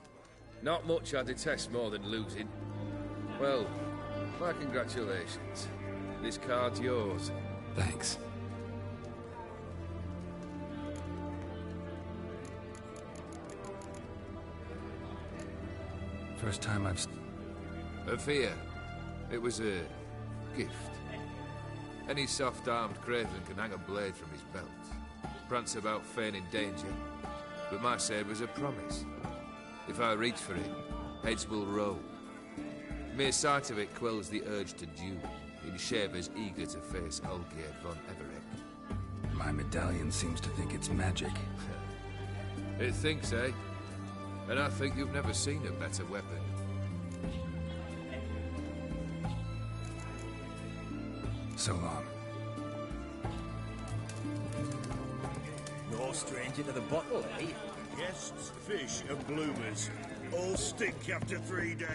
Not much I detest more than losing. Well, my congratulations. This card's yours. Thanks. First time I've... A fear. It was a gift. Any soft-armed craven can hang a blade from his belt. Prance about feigning danger. But my sabre's a promise. If I reach for it, heads will roll. Mere sight of it quells the urge to duel, in shavers eager to face Olgierd von Everett. My medallion seems to think it's magic. It thinks, eh? And I think you've never seen a better weapon. So long. No stranger to the bottle, eh? Guests, fish, and bloomers all stink after 3 days.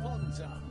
Ponza.